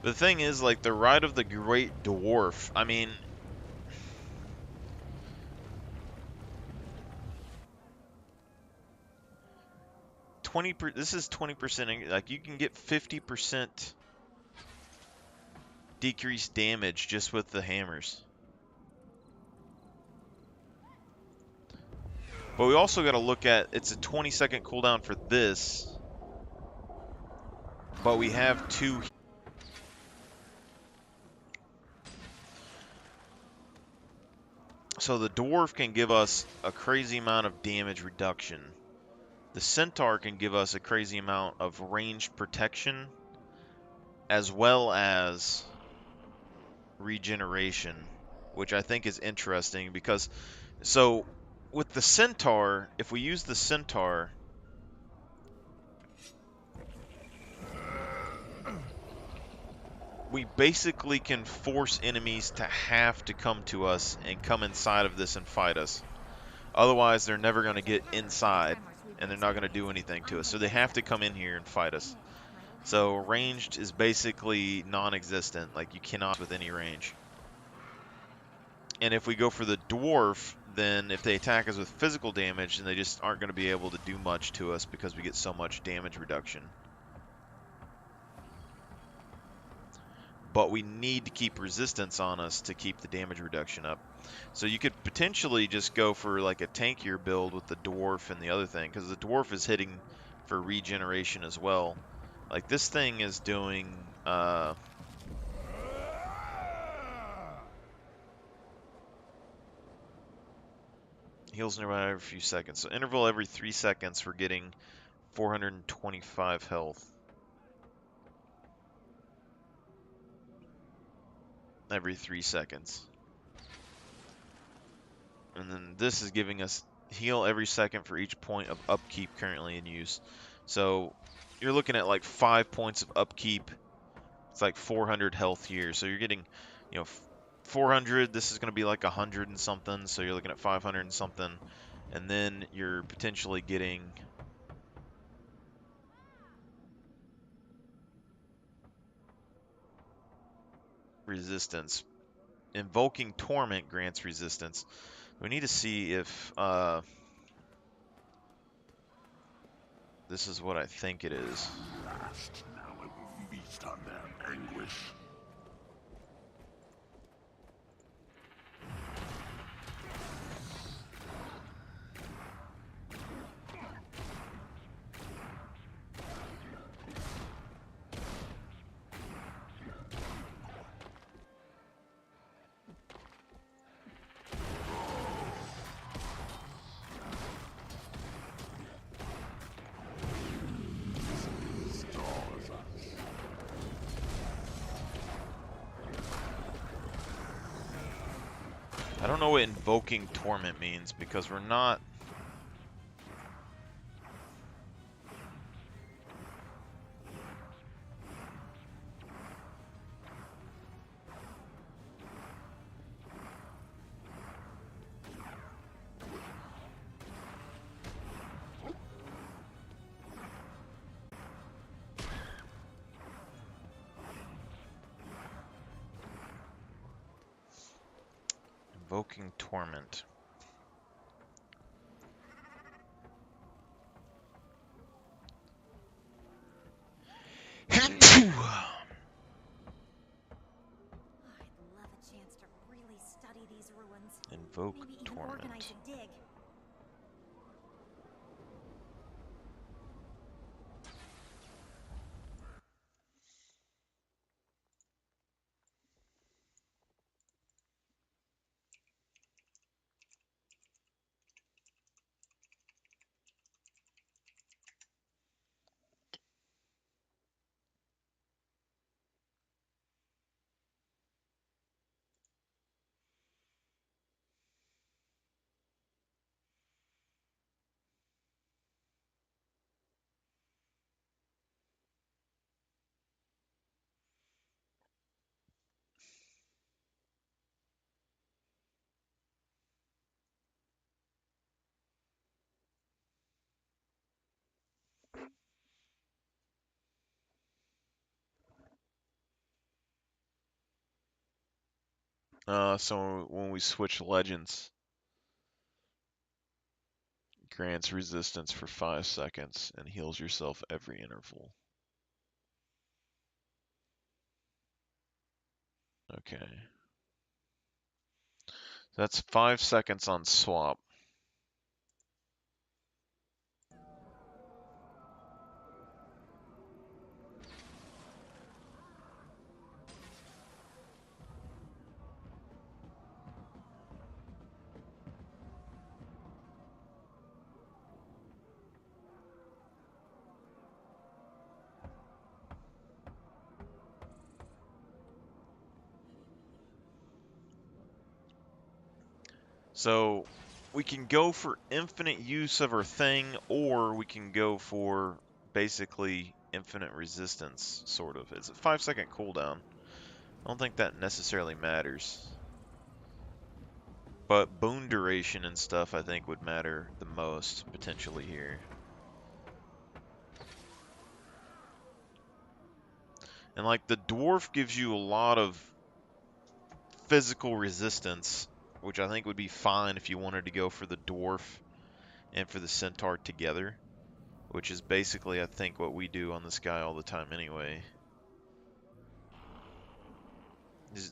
But the thing is, like, the Ride of the Great Dwarf, I mean... This is 20%, like, you can get 50% decreased damage just with the hammers. But we also got to look at, it's a 20-second cooldown for this, but we have 2. So the Dwarf can give us a crazy amount of damage reduction. The Centaur can give us a crazy amount of ranged protection, as well as regeneration, which I think is interesting because, so with the Centaur, if we use the Centaur, we basically can force enemies to have to come to us and come inside of this and fight us. Otherwise, they're never going to get inside, and they're not going to do anything to us. So they have to come in here and fight us. So ranged is basically non-existent. Like, you cannot with any range. And if we go for the Dwarf, then if they attack us with physical damage, then they just aren't going to be able to do much to us because we get so much damage reduction. But we need to keep resistance on us to keep the damage reduction up. So you could potentially just go for like a tankier build with the Dwarf and the other thing, because the Dwarf is hitting for regeneration as well. Like, this thing is doing heals nearby every few seconds. So interval every 3 seconds, we're getting 425 health. Every 3 seconds. And then this is giving us heal every second for each point of upkeep currently in use. So you're looking at like 5 points of upkeep. It's like 400 health here. So you're getting, you know, 400. This is going to be like 100 and something. So you're looking at 500 and something. And then you're potentially getting resistance. Invoking Torment grants resistance. We need to see if this is what I think it is. Last, now I will feast on their anguish. I don't know what Invoking Torment means because we're not... Invoking Torment. I'd love a chance to really study these ruins. Invoke Maybe even Torment. organize a dig. So when we switch legends, grants resistance for 5 seconds and heals yourself every interval. Okay. That's 5 seconds on swap. So we can go for infinite use of our thing, or we can go for basically infinite resistance, sort of. It's a 5-second cooldown. I don't think that necessarily matters. But boon duration and stuff I think would matter the most, potentially, here. And like the dwarf gives you a lot of physical resistance, which I think would be fine if you wanted to go for the dwarf and for the centaur together, which is basically, I think, what we do on this guy all the time anyway.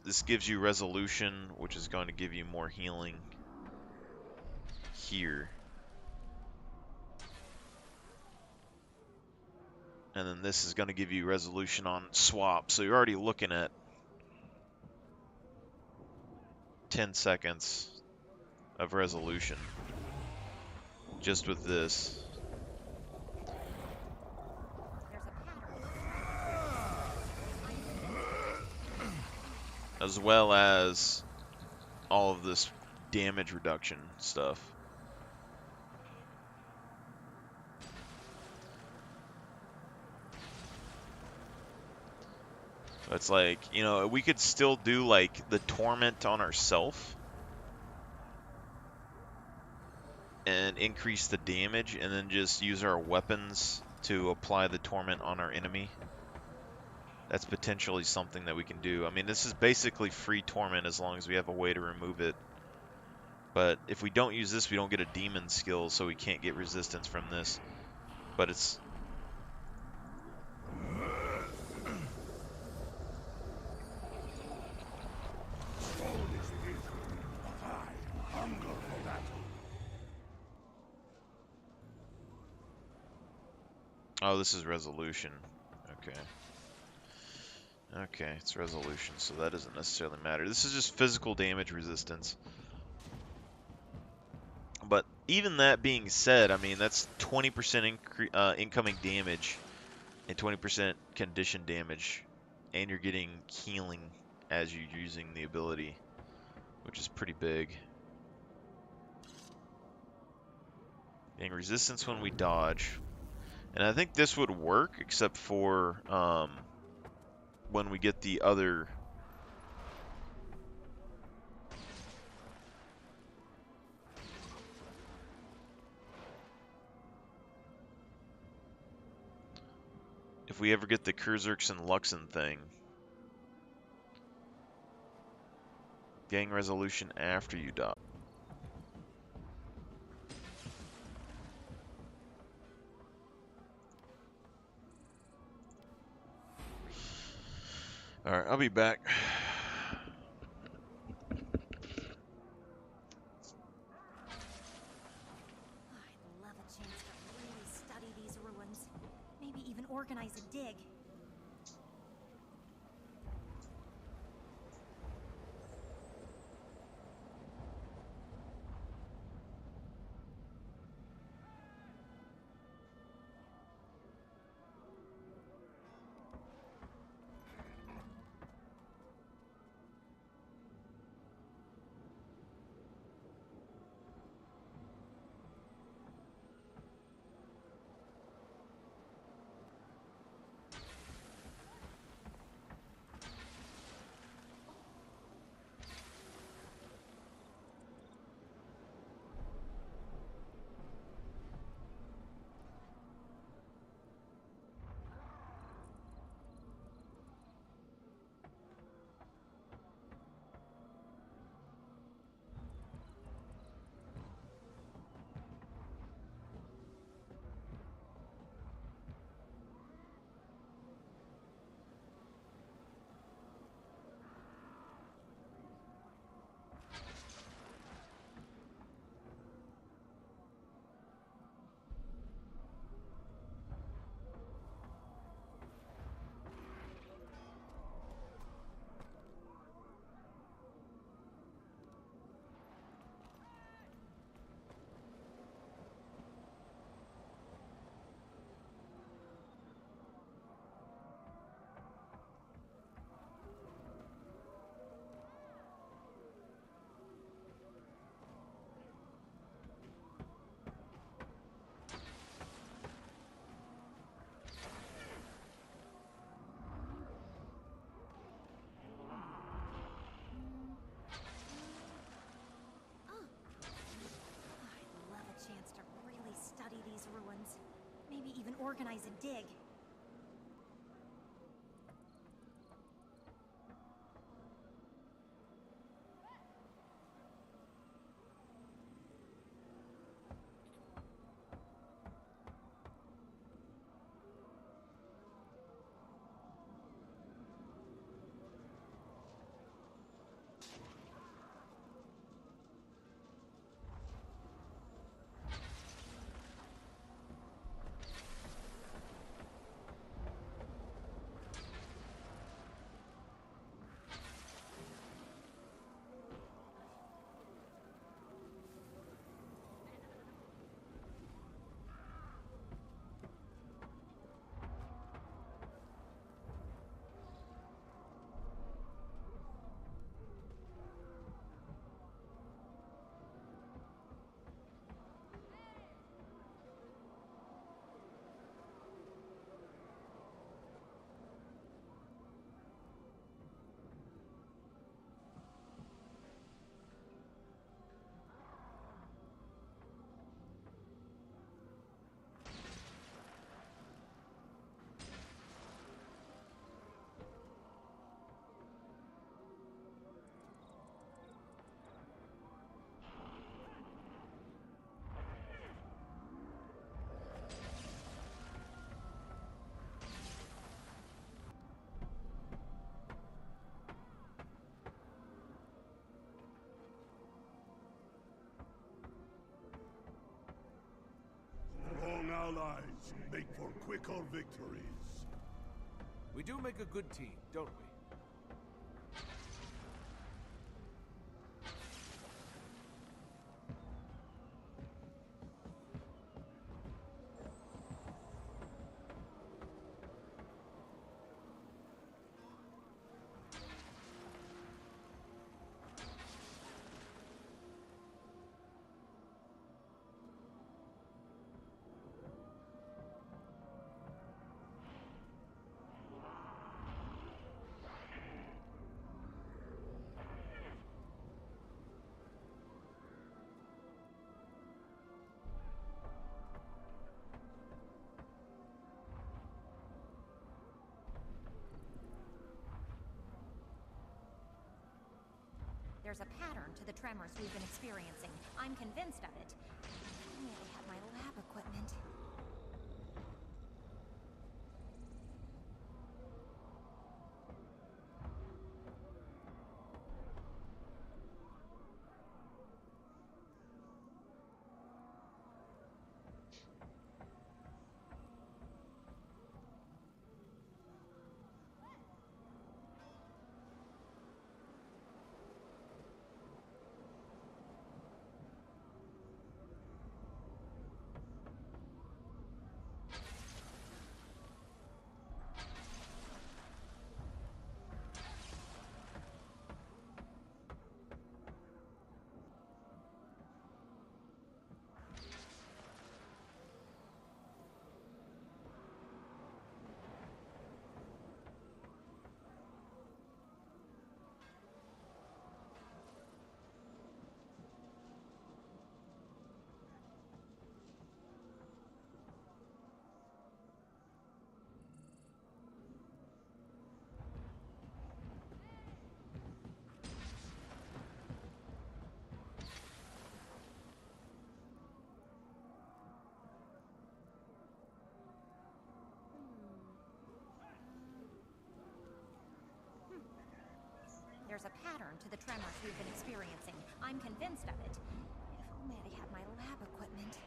This gives you resolution, which is going to give you more healing here. And then this is going to give you resolution on swap, so you're already looking at 10 seconds of resolution just with this. As well as all of this damage reduction stuff. It's like, you know, we could still do like the torment on ourself and increase the damage, and then just use our weapons to apply the torment on our enemy. That's potentially something that we can do. I mean, this is basically free torment as long as we have a way to remove it. But if we don't use this, we don't get a demon skill, so we can't get resistance from this. But it's... Oh, this is resolution. Okay. Okay, it's resolution, so that doesn't necessarily matter. This is just physical damage resistance. But even that being said, I mean, that's 20% incoming damage and 20% condition damage. And you're getting healing as you're using the ability, which is pretty big. Getting resistance when we dodge. And I think this would work, except for when we get the other... If we ever get the Kurzerks and Luxon thing. Gang resolution after you dodge. Alright, I'll be back. I'd love a chance to really study these ruins. Maybe even organize a dig. organize a dig. Strong allies make for quicker victories. We do make a good team, don't we? There's a pattern to the tremors we've been experiencing. I'm convinced of it. If only I had my lab equipment. There's a pattern to the tremors we've been experiencing. I'm convinced of it. If only I had my lab equipment.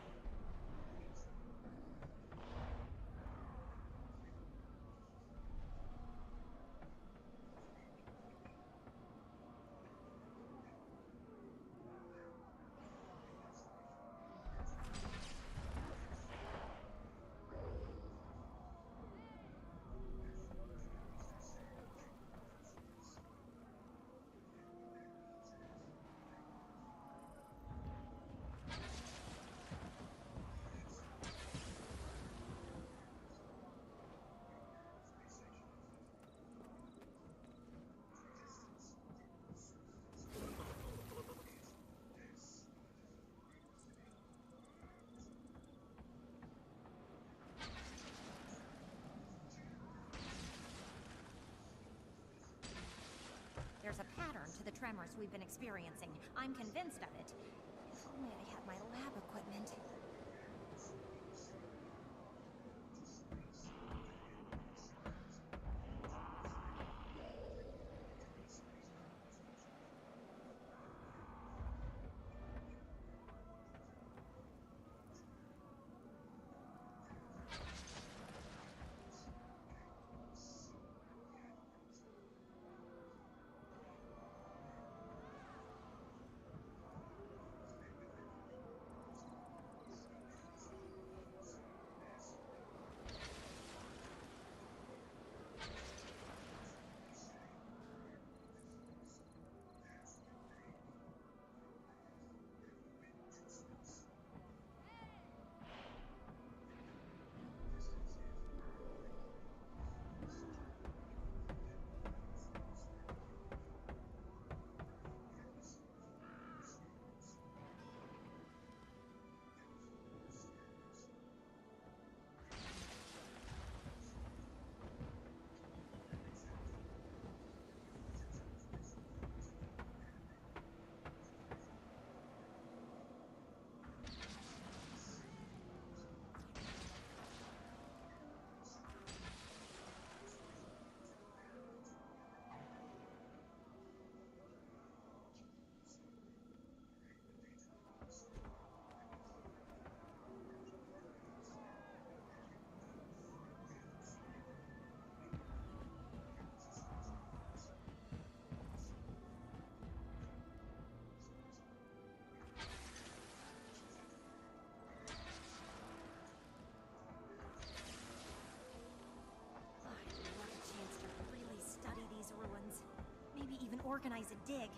to the tremors we've been experiencing. I'm convinced of it. If only I had my lab equipment. Organize a dig.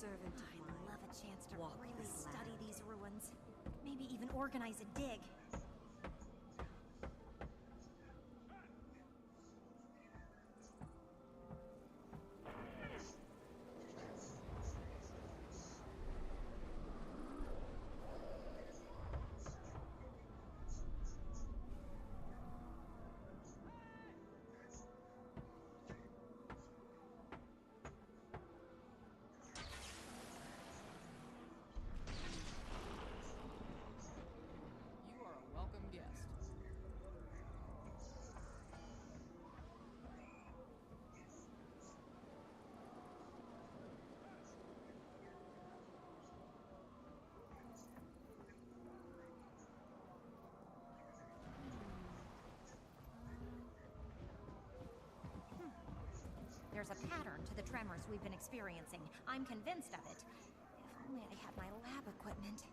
I'd love a chance to really study these ruins. Maybe even organize a dig. There's a pattern to the tremors we've been experiencing. I'm convinced of it. If only I had my lab equipment.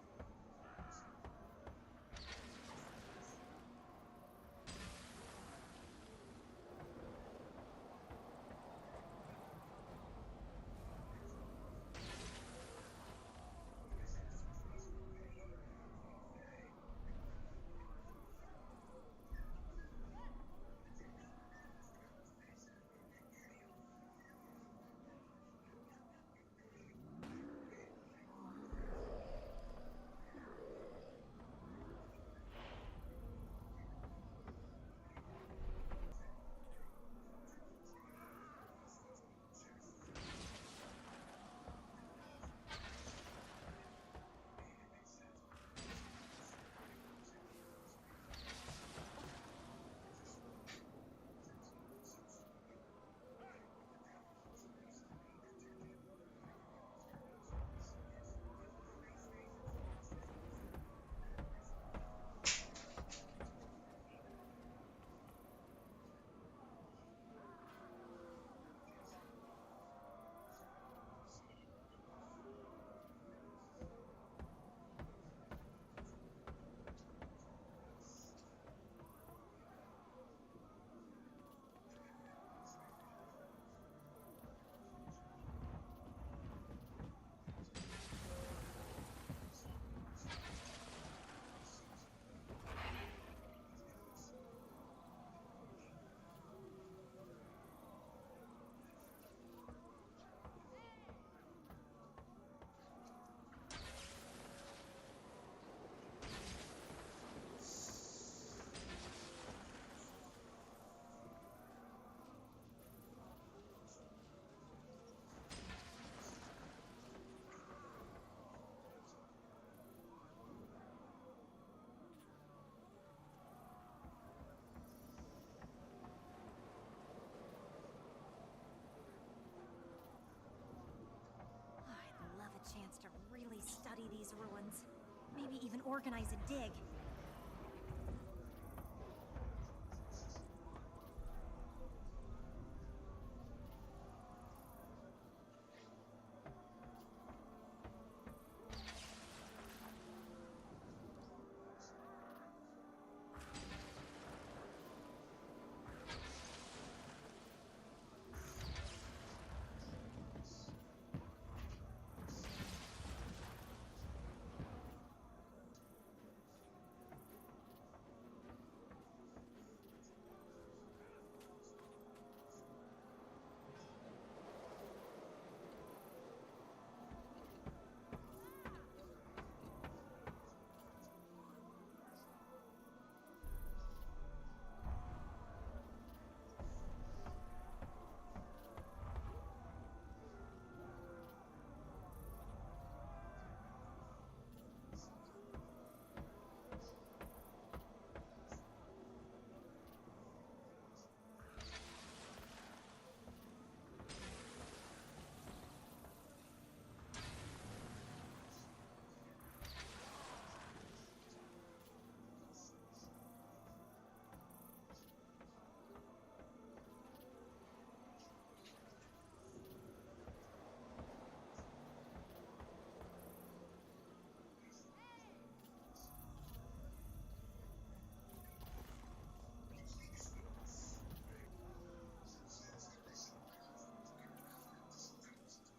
study these ruins. Maybe even organize a dig.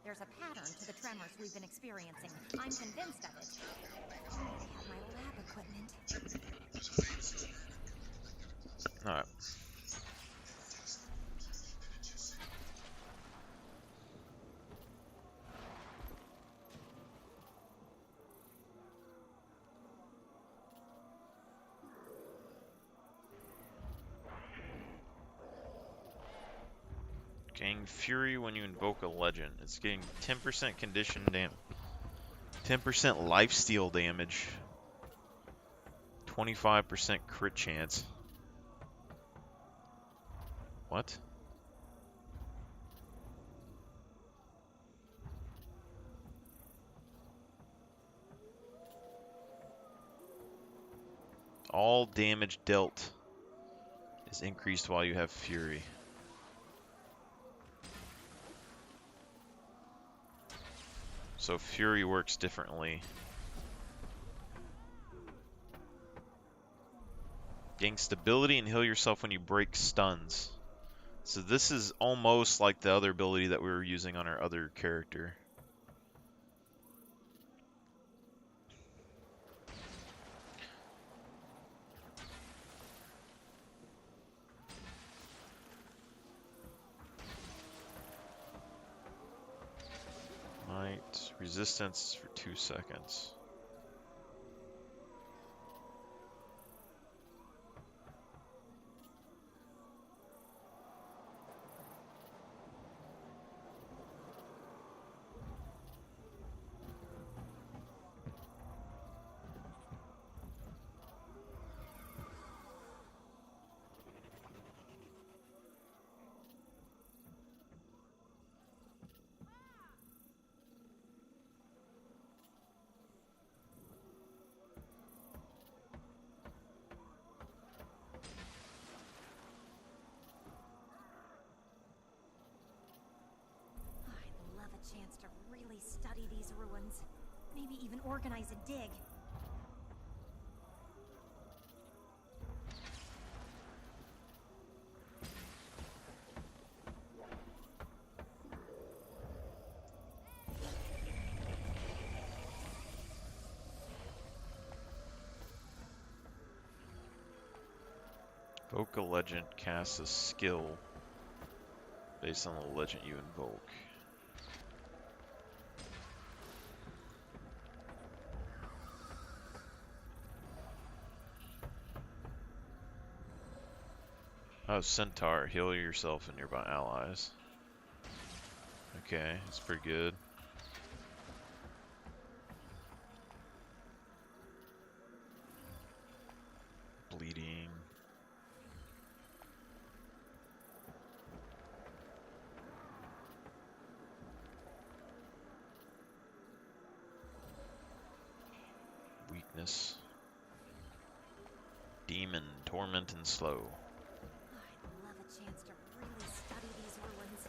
There's a pattern to the tremors we've been experiencing. I'm convinced of it. If only I had my lab equipment. Alright. Gain Fury when you invoke a legend. It's getting 10% condition damage. 10% lifesteal damage. 25% crit chance. What? All damage dealt is increased while you have Fury. So Fury works differently. Gain stability and heal yourself when you break stuns. So this is almost like the other ability that we were using on our other character. Might resistance for 2 seconds. Chance to really study these ruins. Maybe even organize a dig. Invoke a legend casts a skill based on the legend you invoke. Oh, Centaur. Heal yourself and nearby allies. Okay, that's pretty good. Bleeding. weakness. Demon, torment, and slow. I'd love a chance to really study these ruins.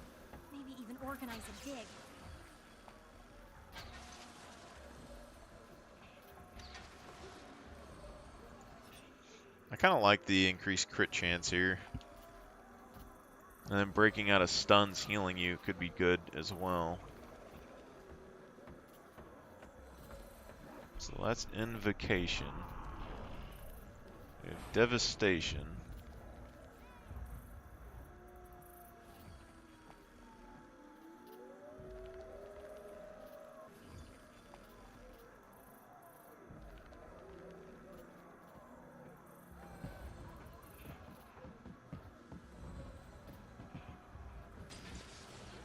Maybe even organize a dig. I kind of like the increased crit chance here. And then breaking out of stuns healing you could be good as well. So that's Invocation. We have Devastation.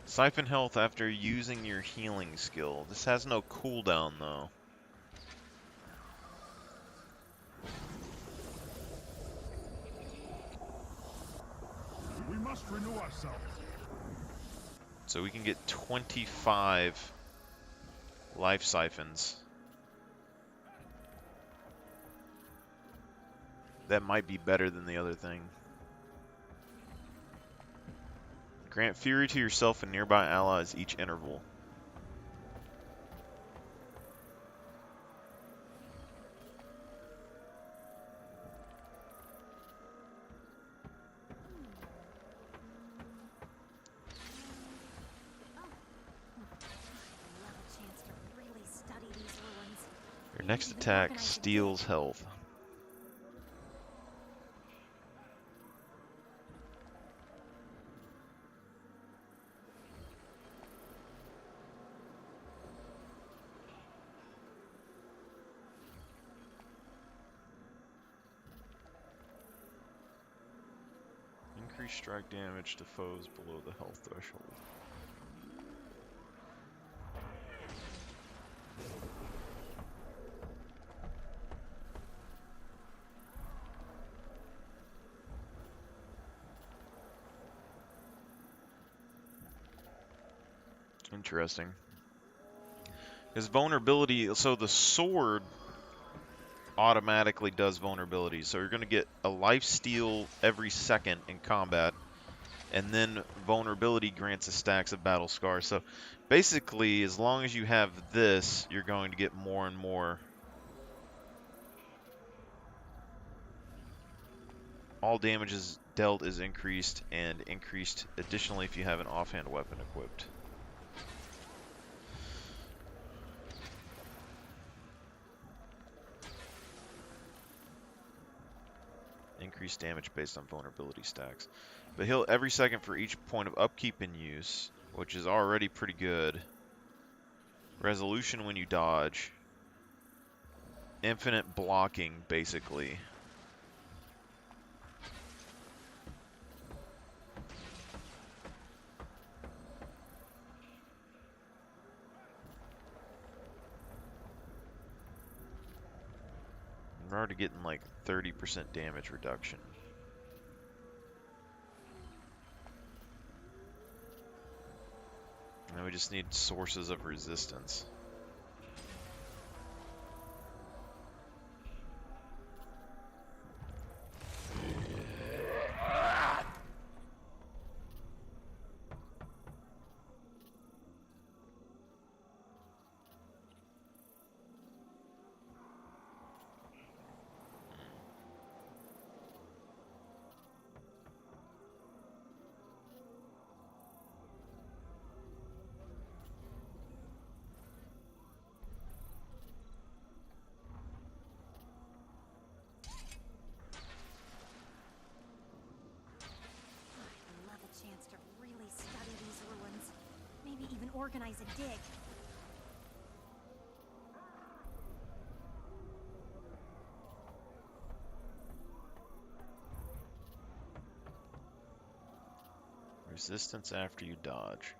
Siphon health after using your healing skill. This has no cooldown though. We must renew ourselves. So we can get 25 life siphons. That might be better than the other thing. Grant Fury to yourself and nearby allies each interval. Your next attack steals health. Increase strike damage to foes below the health threshold. Interesting. His vulnerability, so the sword automatically does vulnerability. So you're going to get a life steal every second in combat, and then vulnerability grants a stacks of battle scars. So basically, as long as you have this, you're going to get more and more. All damage is dealt is increased, and increased additionally if you have an offhand weapon equipped. Increased damage based on vulnerability stacks. But heal every second for each point of upkeep in use, which is already pretty good. Resolution when you dodge. Infinite blocking, basically. We're already getting like 30% damage reduction. And we just need sources of resistance. Organize a dig. Resistance after you dodge.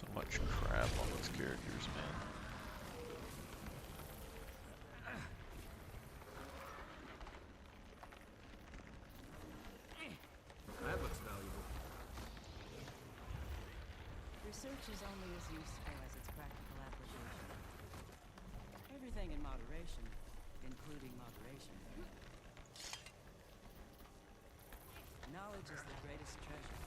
So much crap on these characters, man. That looks valuable. Research is only as useful as its practical application. Everything in moderation, including moderation. Knowledge is the greatest treasure.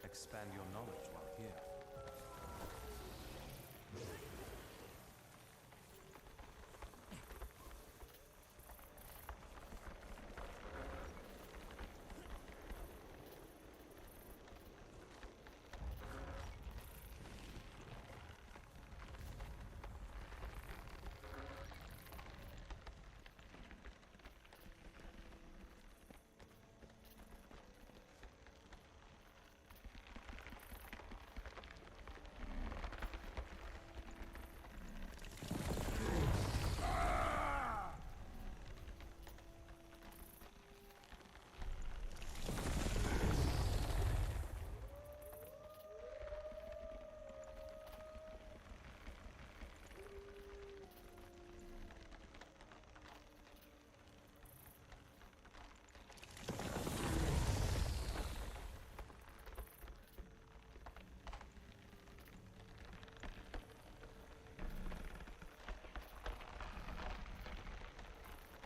Expand your knowledge while here.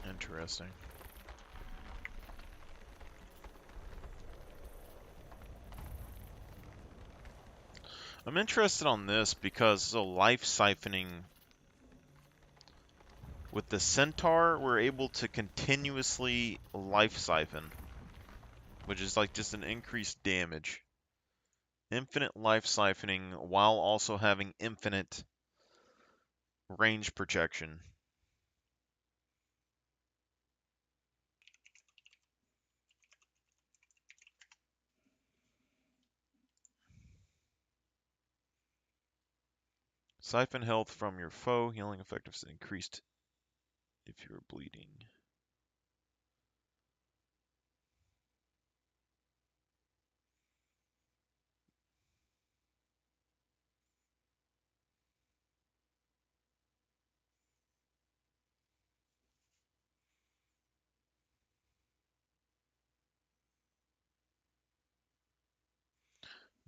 Interesting. I'm interested on this because so life siphoning with the centaur, we're able to continuously life siphon, which is like just an increased damage. Infinite life siphoning while also having infinite range protection. Siphon health from your foe. Healing effectiveness increased if you are bleeding.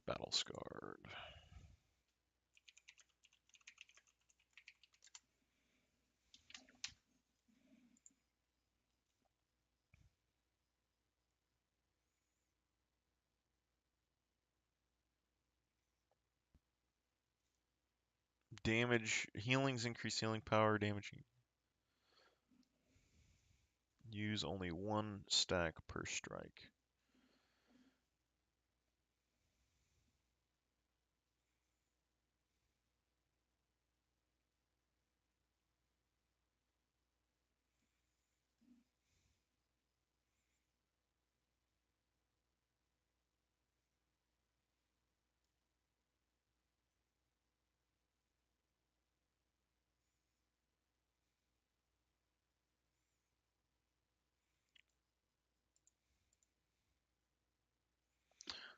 Battle scarred. Damage, healings increase healing power, damaging. Use only one stack per strike.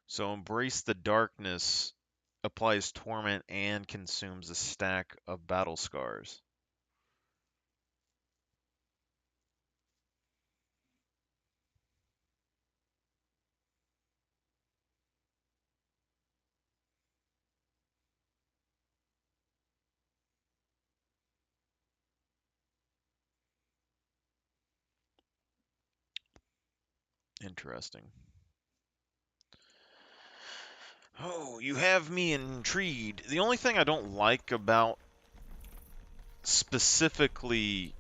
So Embrace the Darkness applies Torment and consumes a stack of battle scars. Interesting. Oh, you have me intrigued. The only thing I don't like about specifically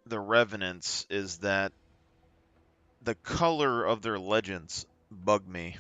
the Revenants is that the color of their legends bug me.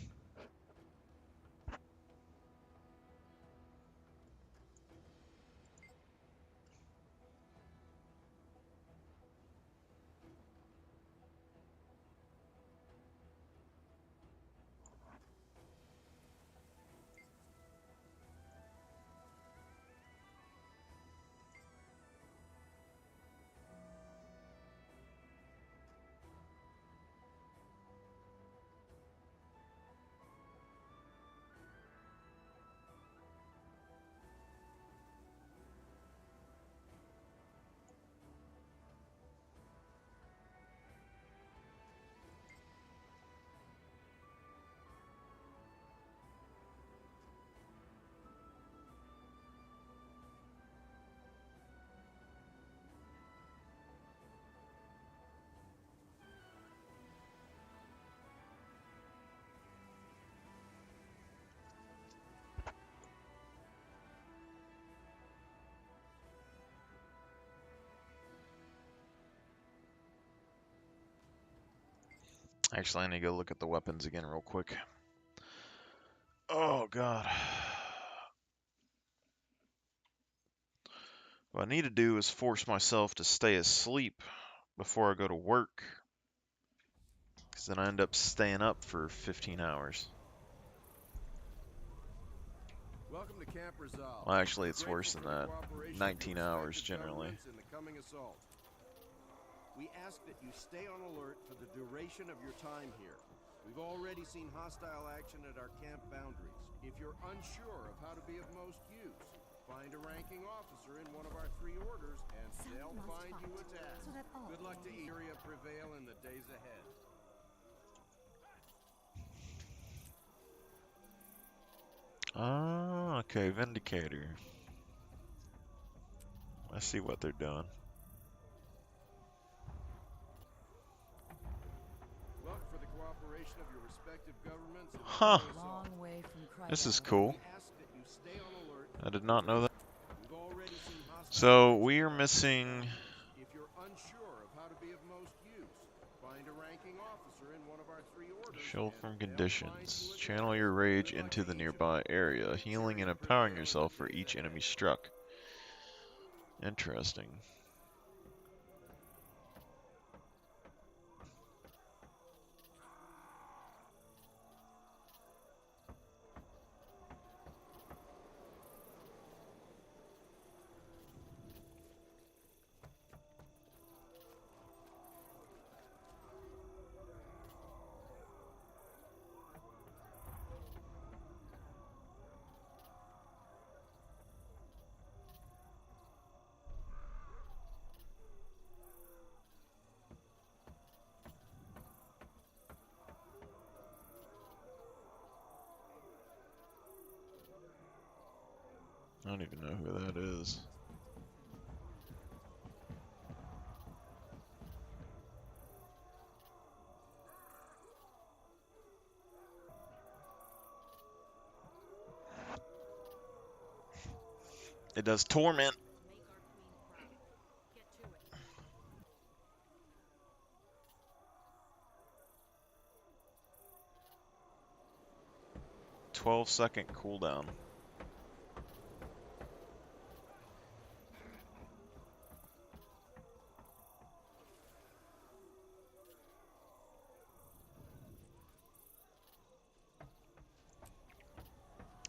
Actually, I need to go look at the weapons again real quick. Oh, God. What I need to do is force myself to stay asleep before I go to work. Because then I end up staying up for 15 hours. Welcome to Camp Resolve. Well, actually, it's Grateful worse than for the that. cooperation of 19 your hours respective generally. governments in the coming assault. We ask that you stay on alert for the duration of your time here. We've already seen hostile action at our camp boundaries. If you're unsure of how to be of most use, find a ranking officer in one of our 3 orders, and they'll find you a task. so that all Good luck to area prevail in the days ahead. Ah, okay, Vindicator. I see what they're doing. Look for the cooperation of your respective governments in the Huh. coming assault. Long way from Christ. This is cool. We ask that you stay on alert. I did not know that. We've already seen hostile So, action we are at our missing... If you're unsure of how to be of most use, find a ranking officer in one of our 3 orders. Shield from and they'll conditions. find you a Channel task. your rage Good luck into to the each of nearby you. area, May healing and tyranny empowering prevail in yourself the for days each ahead. enemy struck. Interesting. I don't even know who that is. It does torment. Make our queen proud. Get to it. 12-second cooldown.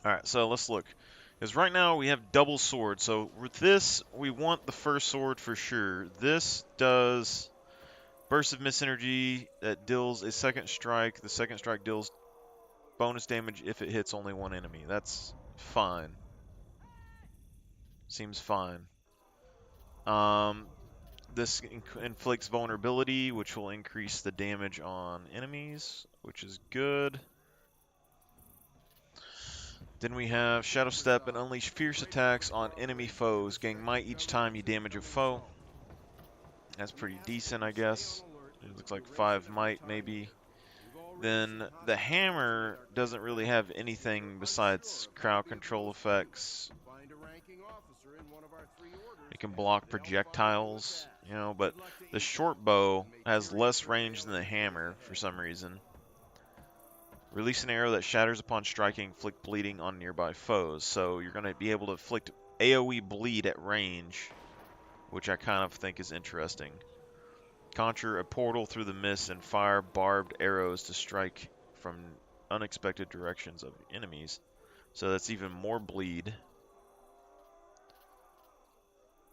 Alright, so let's look. Because right now we have double sword. So with this, we want the first sword for sure. This does burst of mist energy that deals a second strike. The second strike deals bonus damage if it hits only one enemy. That's fine. Seems fine. This inflicts vulnerability, which will increase the damage on enemies, which is good. Then we have Shadow Step and unleash fierce attacks on enemy foes. Gain might each time you damage a foe. That's pretty decent, I guess. It looks like 5 might, maybe. Then the hammer doesn't really have anything besides crowd control effects. It can block projectiles, you know, but the short bow has less range than the hammer for some reason. Release an arrow that shatters upon striking, inflict bleeding on nearby foes. So you're going to be able to inflict AoE bleed at range, which I kind of think is interesting. Conjure a portal through the mist and fire barbed arrows to strike from unexpected directions of enemies. So that's even more bleed.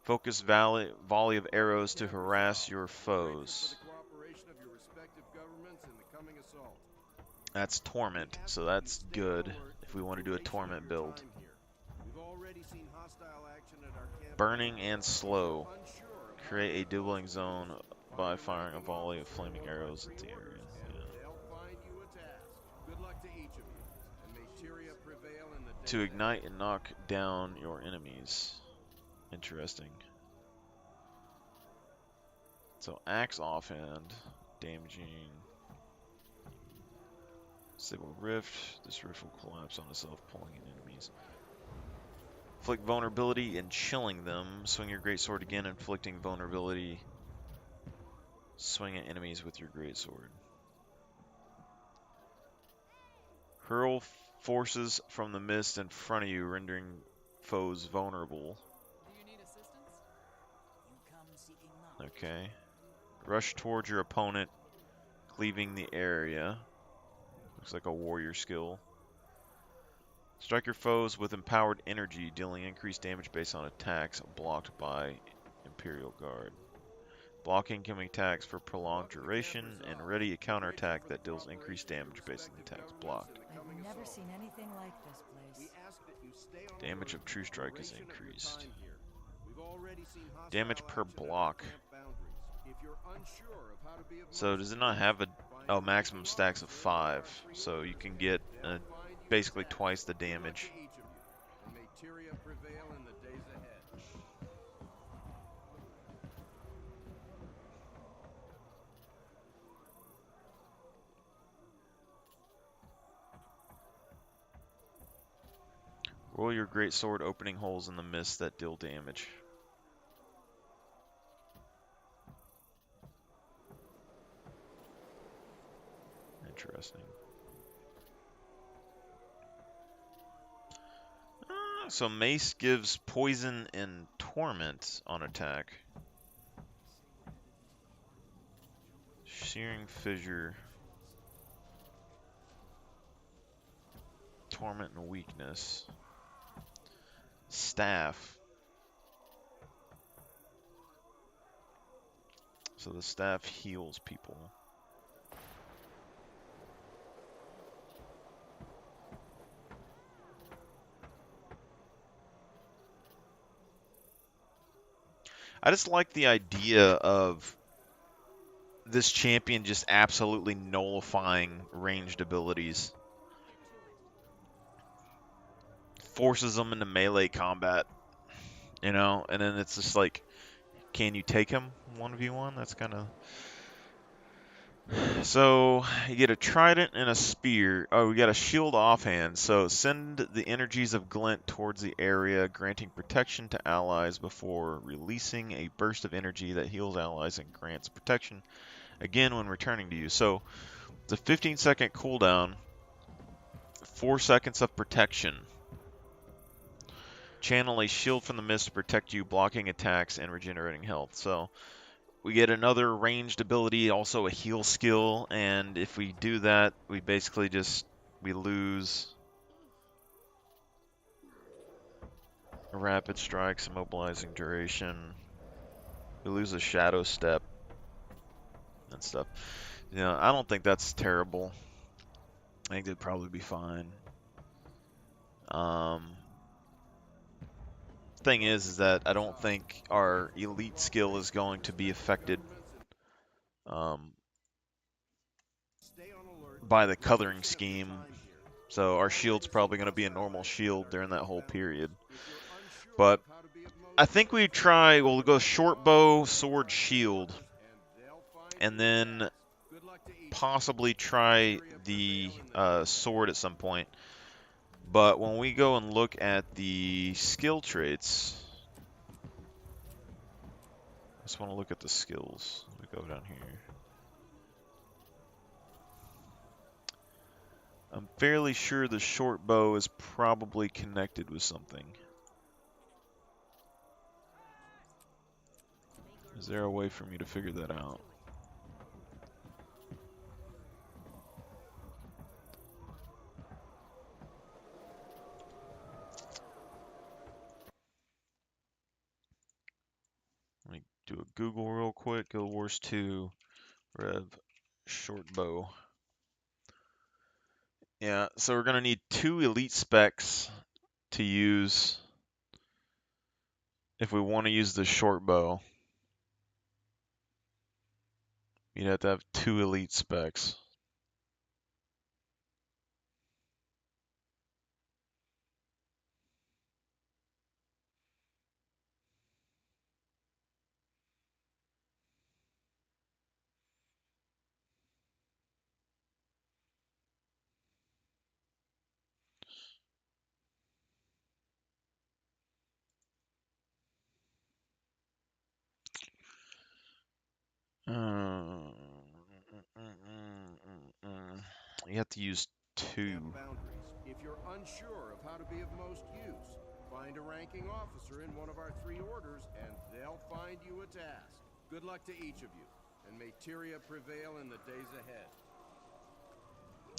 Focus volley of arrows to harass your foes. That's Torment, so that's good if we want to do a Torment build. Burning and Slow. Create a doubling zone by firing a volley of flaming arrows at the area. To ignite and knock down your enemies. Interesting. So axe offhand, damaging. Disable rift. This rift will collapse on itself, pulling in enemies. Inflict vulnerability and chilling them. Swing your greatsword again, inflicting vulnerability. Swing at enemies with your greatsword. Hurl forces from the mist in front of you, rendering foes vulnerable. Do you need assistance? You come seeking knowledge. Okay. Rush towards your opponent, cleaving the area. Looks like a warrior skill. Strike your foes with empowered energy, dealing increased damage based on attacks blocked by Imperial Guard. Blocking incoming attacks for prolonged duration, and ready a counterattack that deals increased damage based on the attacks blocked. I've never seen anything like this place. Damage of True Strike is increased. We've already seen Damage per block. If you're unsure of how to be of So does it not have a maximum stacks of 5? So you can get basically twice the damage. And may Tyria prevail in the days ahead. Roll your great sword, opening holes in the mist that deal damage. Interesting. So mace gives poison and torment on attack. Searing fissure. Torment and weakness. Staff. So the staff heals people. I just like the idea of this champion just absolutely nullifying ranged abilities. Forces them into melee combat, you know, and then it's just like, can you take him 1v1? That's kind of... So, you get a trident and a spear. Oh, we got a shield offhand. So, send the energies of glint towards the area, granting protection to allies before releasing a burst of energy that heals allies and grants protection again when returning to you. So, it's a 15-second cooldown, 4 seconds of protection. Channel a shield from the mist to protect you, blocking attacks and regenerating health. So, we get another ranged ability, also a heal skill, and if we do that, we basically just, we lose rapid strikes, immobilizing duration. We lose a shadow step and stuff. You know, I don't think that's terrible. I think they'd probably be fine. Thing is that I don't think our elite skill is going to be affected by the coloring scheme. So our shield's probably going to be a normal shield during that whole period. But I think we try, we'll go short bow, sword, shield. And then possibly try the sword at some point. But when we go and look at the skill traits, I just want to look at the skills. We go down here. I'm fairly sure the short bow is probably connected with something. Is there a way for me to figure that out? Let me do a Google real quick. Guild Wars 2 Rev short bow. Yeah, so we're gonna need 2 elite specs to use if we want to use the short bow. You'd have to have 2 elite specs. You have to use 2. camp boundaries. If you're unsure of how to be of most use, find a ranking officer in one of our 3 orders, and they'll find you a task. Good luck to each of you, and may Tyria prevail in the days ahead.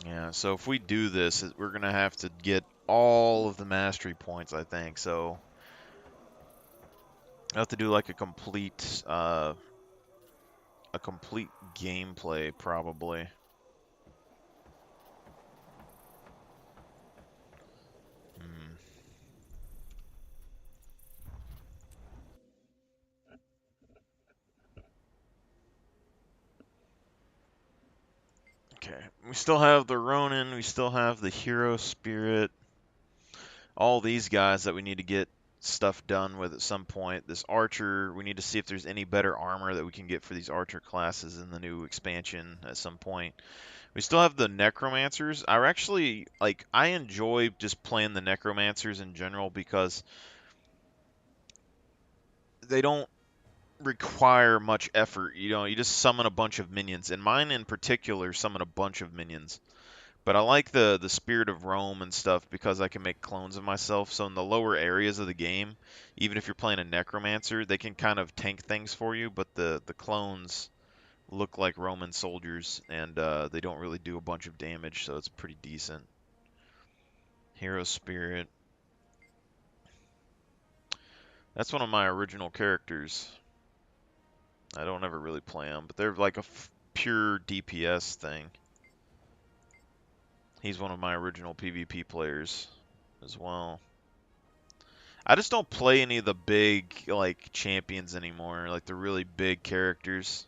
Yeah, so if we do this, we're going to have to get all of the mastery points, I think. So I have to do like a complete gameplay probably. Okay, we still have the Ronin, we still have the Hero Spirit, all these guys that we need to get stuff done with at some point. This Archer, we need to see if there's any better armor that we can get for these Archer classes in the new expansion at some point. We still have the Necromancers. I enjoy just playing the Necromancers in general because they don't require much effort. You just summon a bunch of minions, and mine in particular summon a bunch of minions. But I like the Spirit of Rome and stuff because I can make clones of myself. So in the lower areas of the game, even if you're playing a Necromancer, they can kind of tank things for you, but the clones look like Roman soldiers, and they don't really do a bunch of damage, so it's pretty decent. Hero Spirit. That's one of my original characters. I don't ever really play them, but they're like a pure DPS thing. He's one of my original PvP players as well. I just don't play any of the big, like, champions anymore, like the really big characters.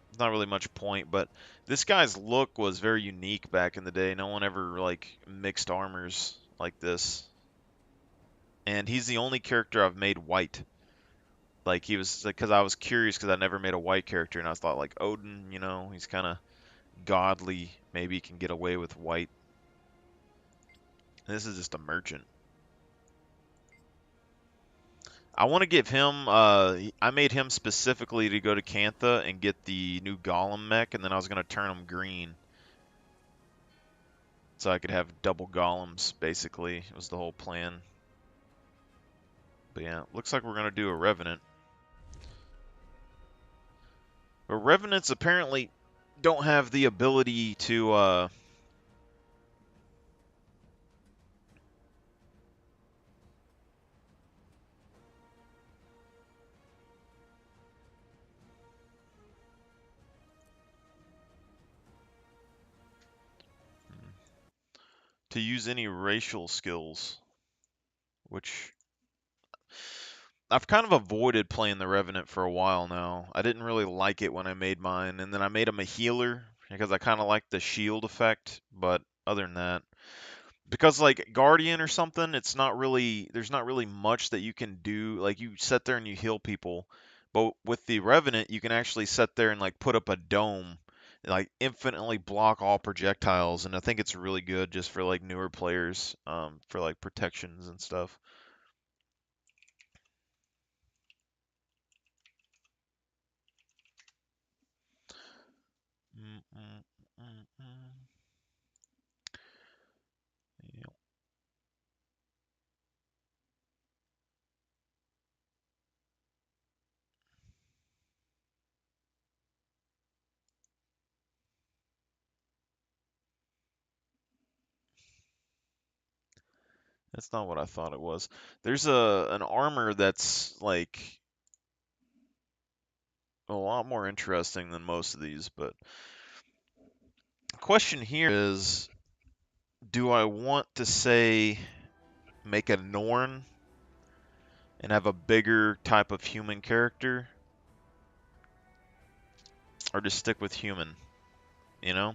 There's not really much point, but this guy's look was very unique back in the day. No one ever, like, mixed armors like this. And he's the only character I've made white. Like, he was, because I was curious because I never made a white character, and I thought, like, Odin, he's kind of godly. Maybe he can get away with white. And this is just a merchant. I want to give him, I made him specifically to go to Cantha and get the new Golem mech, and then I was going to turn him green. So I could have double Golems, basically, was the whole plan. But yeah, looks like we're going to do a Revenant. But Revenants apparently don't have the ability to, use any racial skills, which I've kind of avoided playing the Revenant for a while now. I didn't really like it when I made mine, and then I made him a healer because I kind of like the shield effect, but other than that, because like Guardian or something, there's not really much that you can do. Like you sit there and you heal people, but with the Revenant, you can actually sit there and like put up a dome, like infinitely block all projectiles, and I think it's really good just for like newer players, for like protections and stuff. Yep. That's not what I thought it was. There's an armor that's like a lot more interesting than most of these, but the question here is, do I want to say make a Norn and have a bigger type of human character, or just stick with human, you know?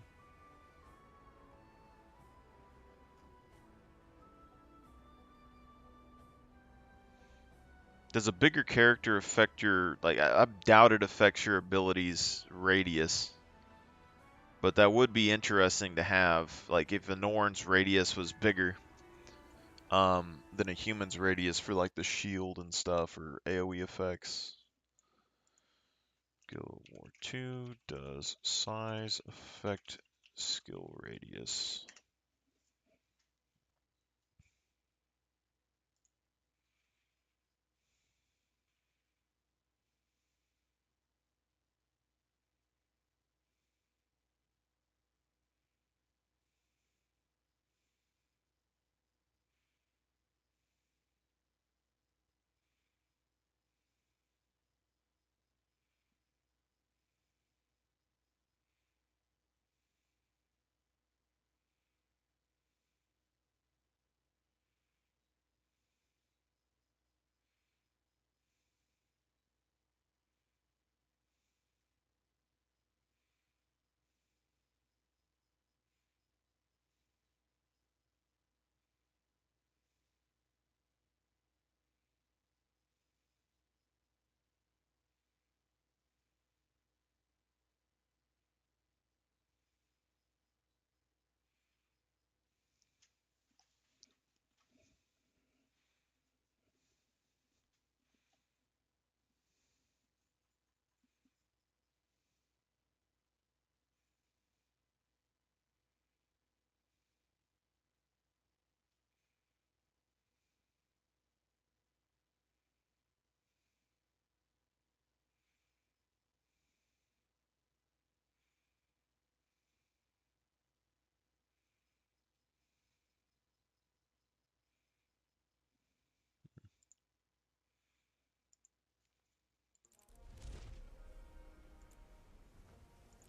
Does a bigger character affect your, like, I doubt it affects your abilities radius, but that would be interesting to have, like, if a Norn's radius was bigger than a human's radius for, like, the shield and stuff, or AoE effects. Guild War 2, does size affect skill radius.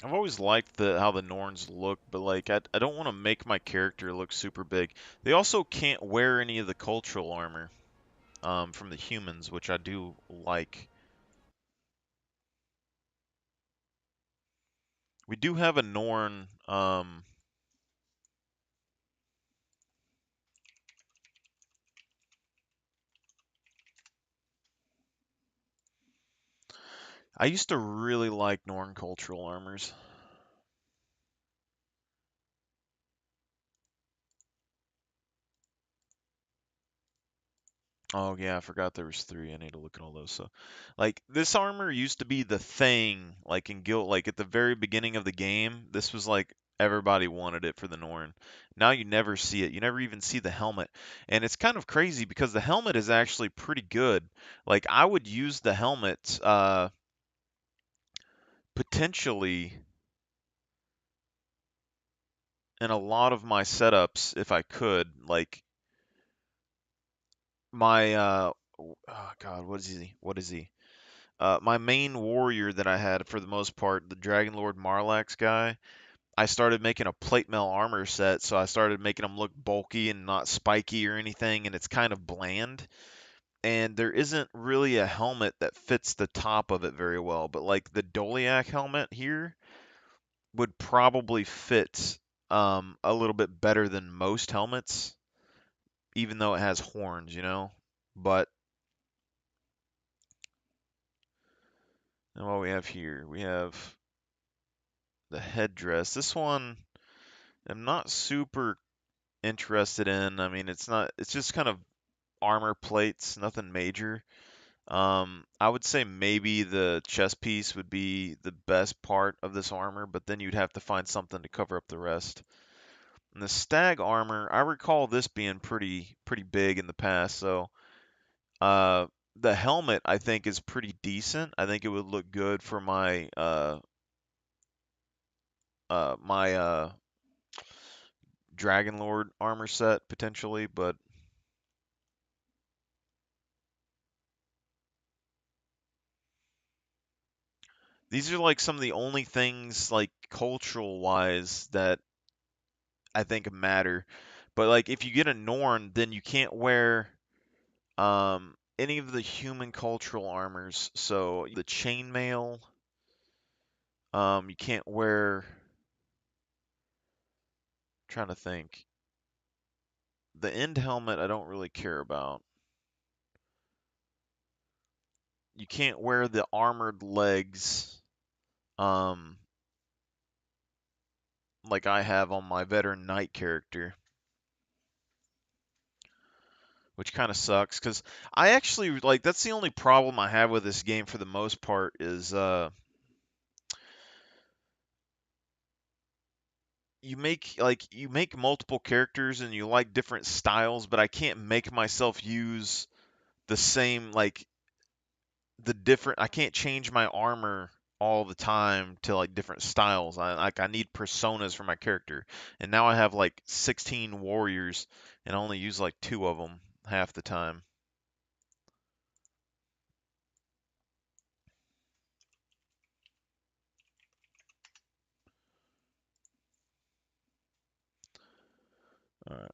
I've always liked how the Norns look, but like I don't want to make my character look super big. They also can't wear any of the cultural armor from the humans, which I do like. We do have a Norn. I used to really like Norn cultural armors. Oh yeah, I forgot there was three. I need to look at all those. So, like this armor used to be the thing, like in Guild, like at the very beginning of the game. This was like everybody wanted it for the Norn. Now you never see it. You never even see the helmet, and it's kind of crazy because the helmet is actually pretty good. Like I would use the helmet potentially in a lot of my setups if I could. Like my oh God, what is he? What is he? My main warrior that I had for the most part, the Dragon Lord Marlax guy, I started making a plate mail armor set, so I started making them look bulky and not spiky or anything, and it's kind of bland. And there isn't really a helmet that fits the top of it very well, but like the Doliac helmet here would probably fit a little bit better than most helmets, even though it has horns, you know? But and what we have here, we have the headdress. This one I'm not super interested in. I mean, it's just kind of armor plates, nothing major. I would say maybe the chest piece would be the best part of this armor, but then you'd have to find something to cover up the rest. And the stag armor, I recall this being pretty big in the past, so uh the helmet I think is pretty decent. I think it would look good for my Dragon Lord armor set potentially, but these are like some of the only things like cultural wise that I think matter. But like if you get a Norn, then you can't wear any of the human cultural armors. So the chainmail, you can't wear. Trying to think. The end helmet I don't really care about. You can't wear the armored legs, um, like I have on my veteran knight character, which kind of sucks because I actually like that's the only problem I have with this game for the most part is you make multiple characters and you like different styles, but I can't make myself use the same I can't change my armor all the time to like different styles. I need personas for my character. And now I have like 16 warriors and I only use like 2 of them half the time. All right.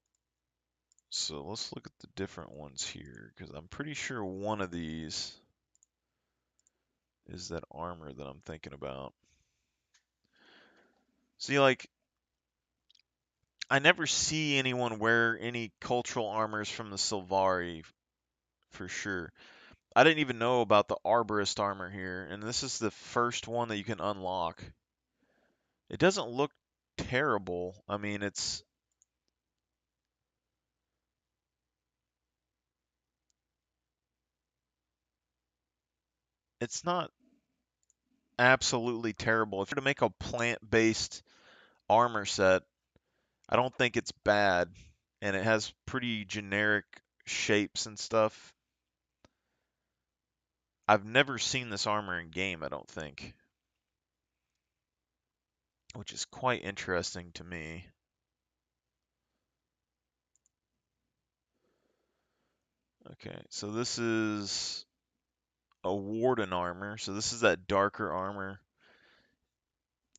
So let's look at the different ones here because I'm pretty sure one of these is that armor that I'm thinking about. See, like, I never see anyone wear any cultural armors from the Sylvari for sure. I didn't even know about the Arborist armor here, and this is the first one that you can unlock. It doesn't look terrible. I mean, it's not absolutely terrible. If you're to make a plant-based armor set, I don't think it's bad, and it has pretty generic shapes and stuff. I've never seen this armor in game, I don't think, which is quite interesting to me. Okay, so this is a Warden armor, so this is that darker armor.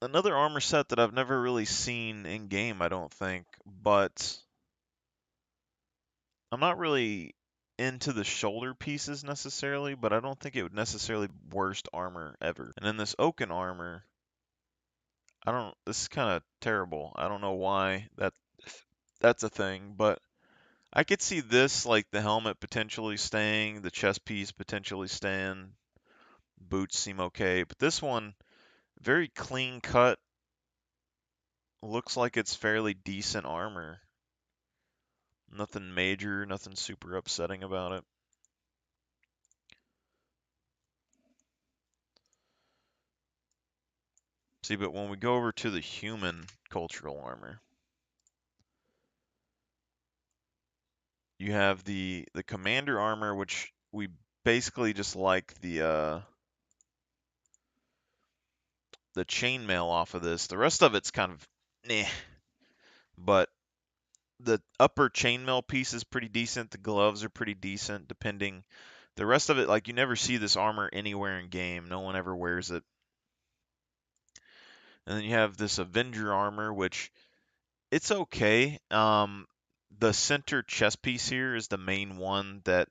Another armor set that I've never really seen in game, I don't think, but I'm not really into the shoulder pieces necessarily, but I don't think it would necessarily be worst armor ever. And then this Oaken armor, this is kind of terrible. I don't know why that's a thing, but I could see this, like the helmet potentially staying, the chest piece potentially staying, boots seem okay, but this one, very clean cut, looks like it's fairly decent armor. Nothing major, nothing super upsetting about it. See, but when we go over to the human cultural armor, you have the commander armor, which we basically just like the chainmail off of this. The rest of it's kind of nah, but the upper chainmail piece is pretty decent. The gloves are pretty decent, depending. The rest of it, like, you never see this armor anywhere in game. No one ever wears it. And then you have this Avenger armor, which it's okay. The center chest piece here is the main one that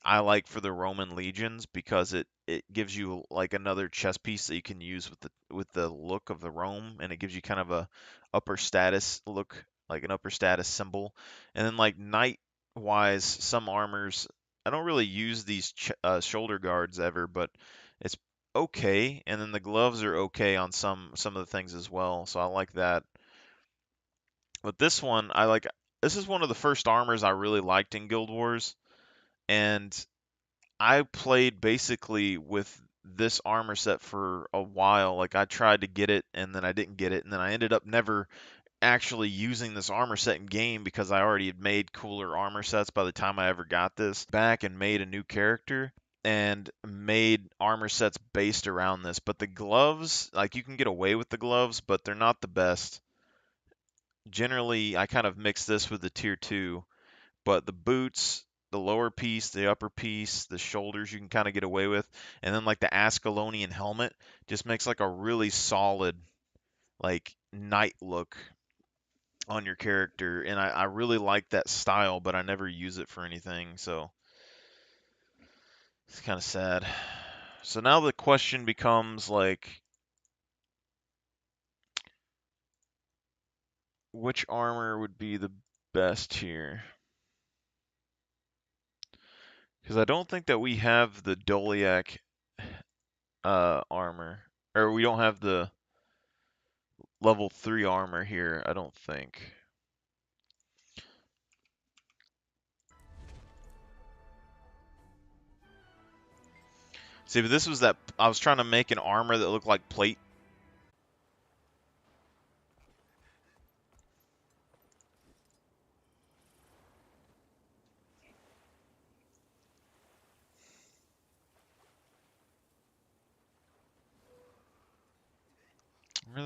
I like for the Roman legions because it gives you like another chest piece that you can use with the look of the Rome, and it gives you kind of a upper status look, like an upper status symbol. And then like knight wise, some armors I don't really use these shoulder guards ever, but it's okay. And then the gloves are okay on some of the things as well, so I like that. But this one, this is one of the first armors I really liked in Guild Wars, and I played basically with this armor set for a while. Like, I tried to get it and then I didn't get it, and then I ended up never actually using this armor set in game because I already had made cooler armor sets by the time I ever got this back and made a new character and made armor sets based around this. But the gloves, like, you can get away with the gloves, but they're not the best. Generally, I kind of mix this with the tier 2, but the boots, the lower piece, the upper piece, the shoulders you can kind of get away with, and then like the Ascalonian helmet just makes like a really solid like knight look on your character, and I really like that style, but I never use it for anything, so it's kind of sad. So now the question becomes like, which armor would be the best here? Because I don't think that we have the Doliac armor, or we don't have the level 3 armor here, I don't think. See, but this was that I was trying to make an armor that looked like plate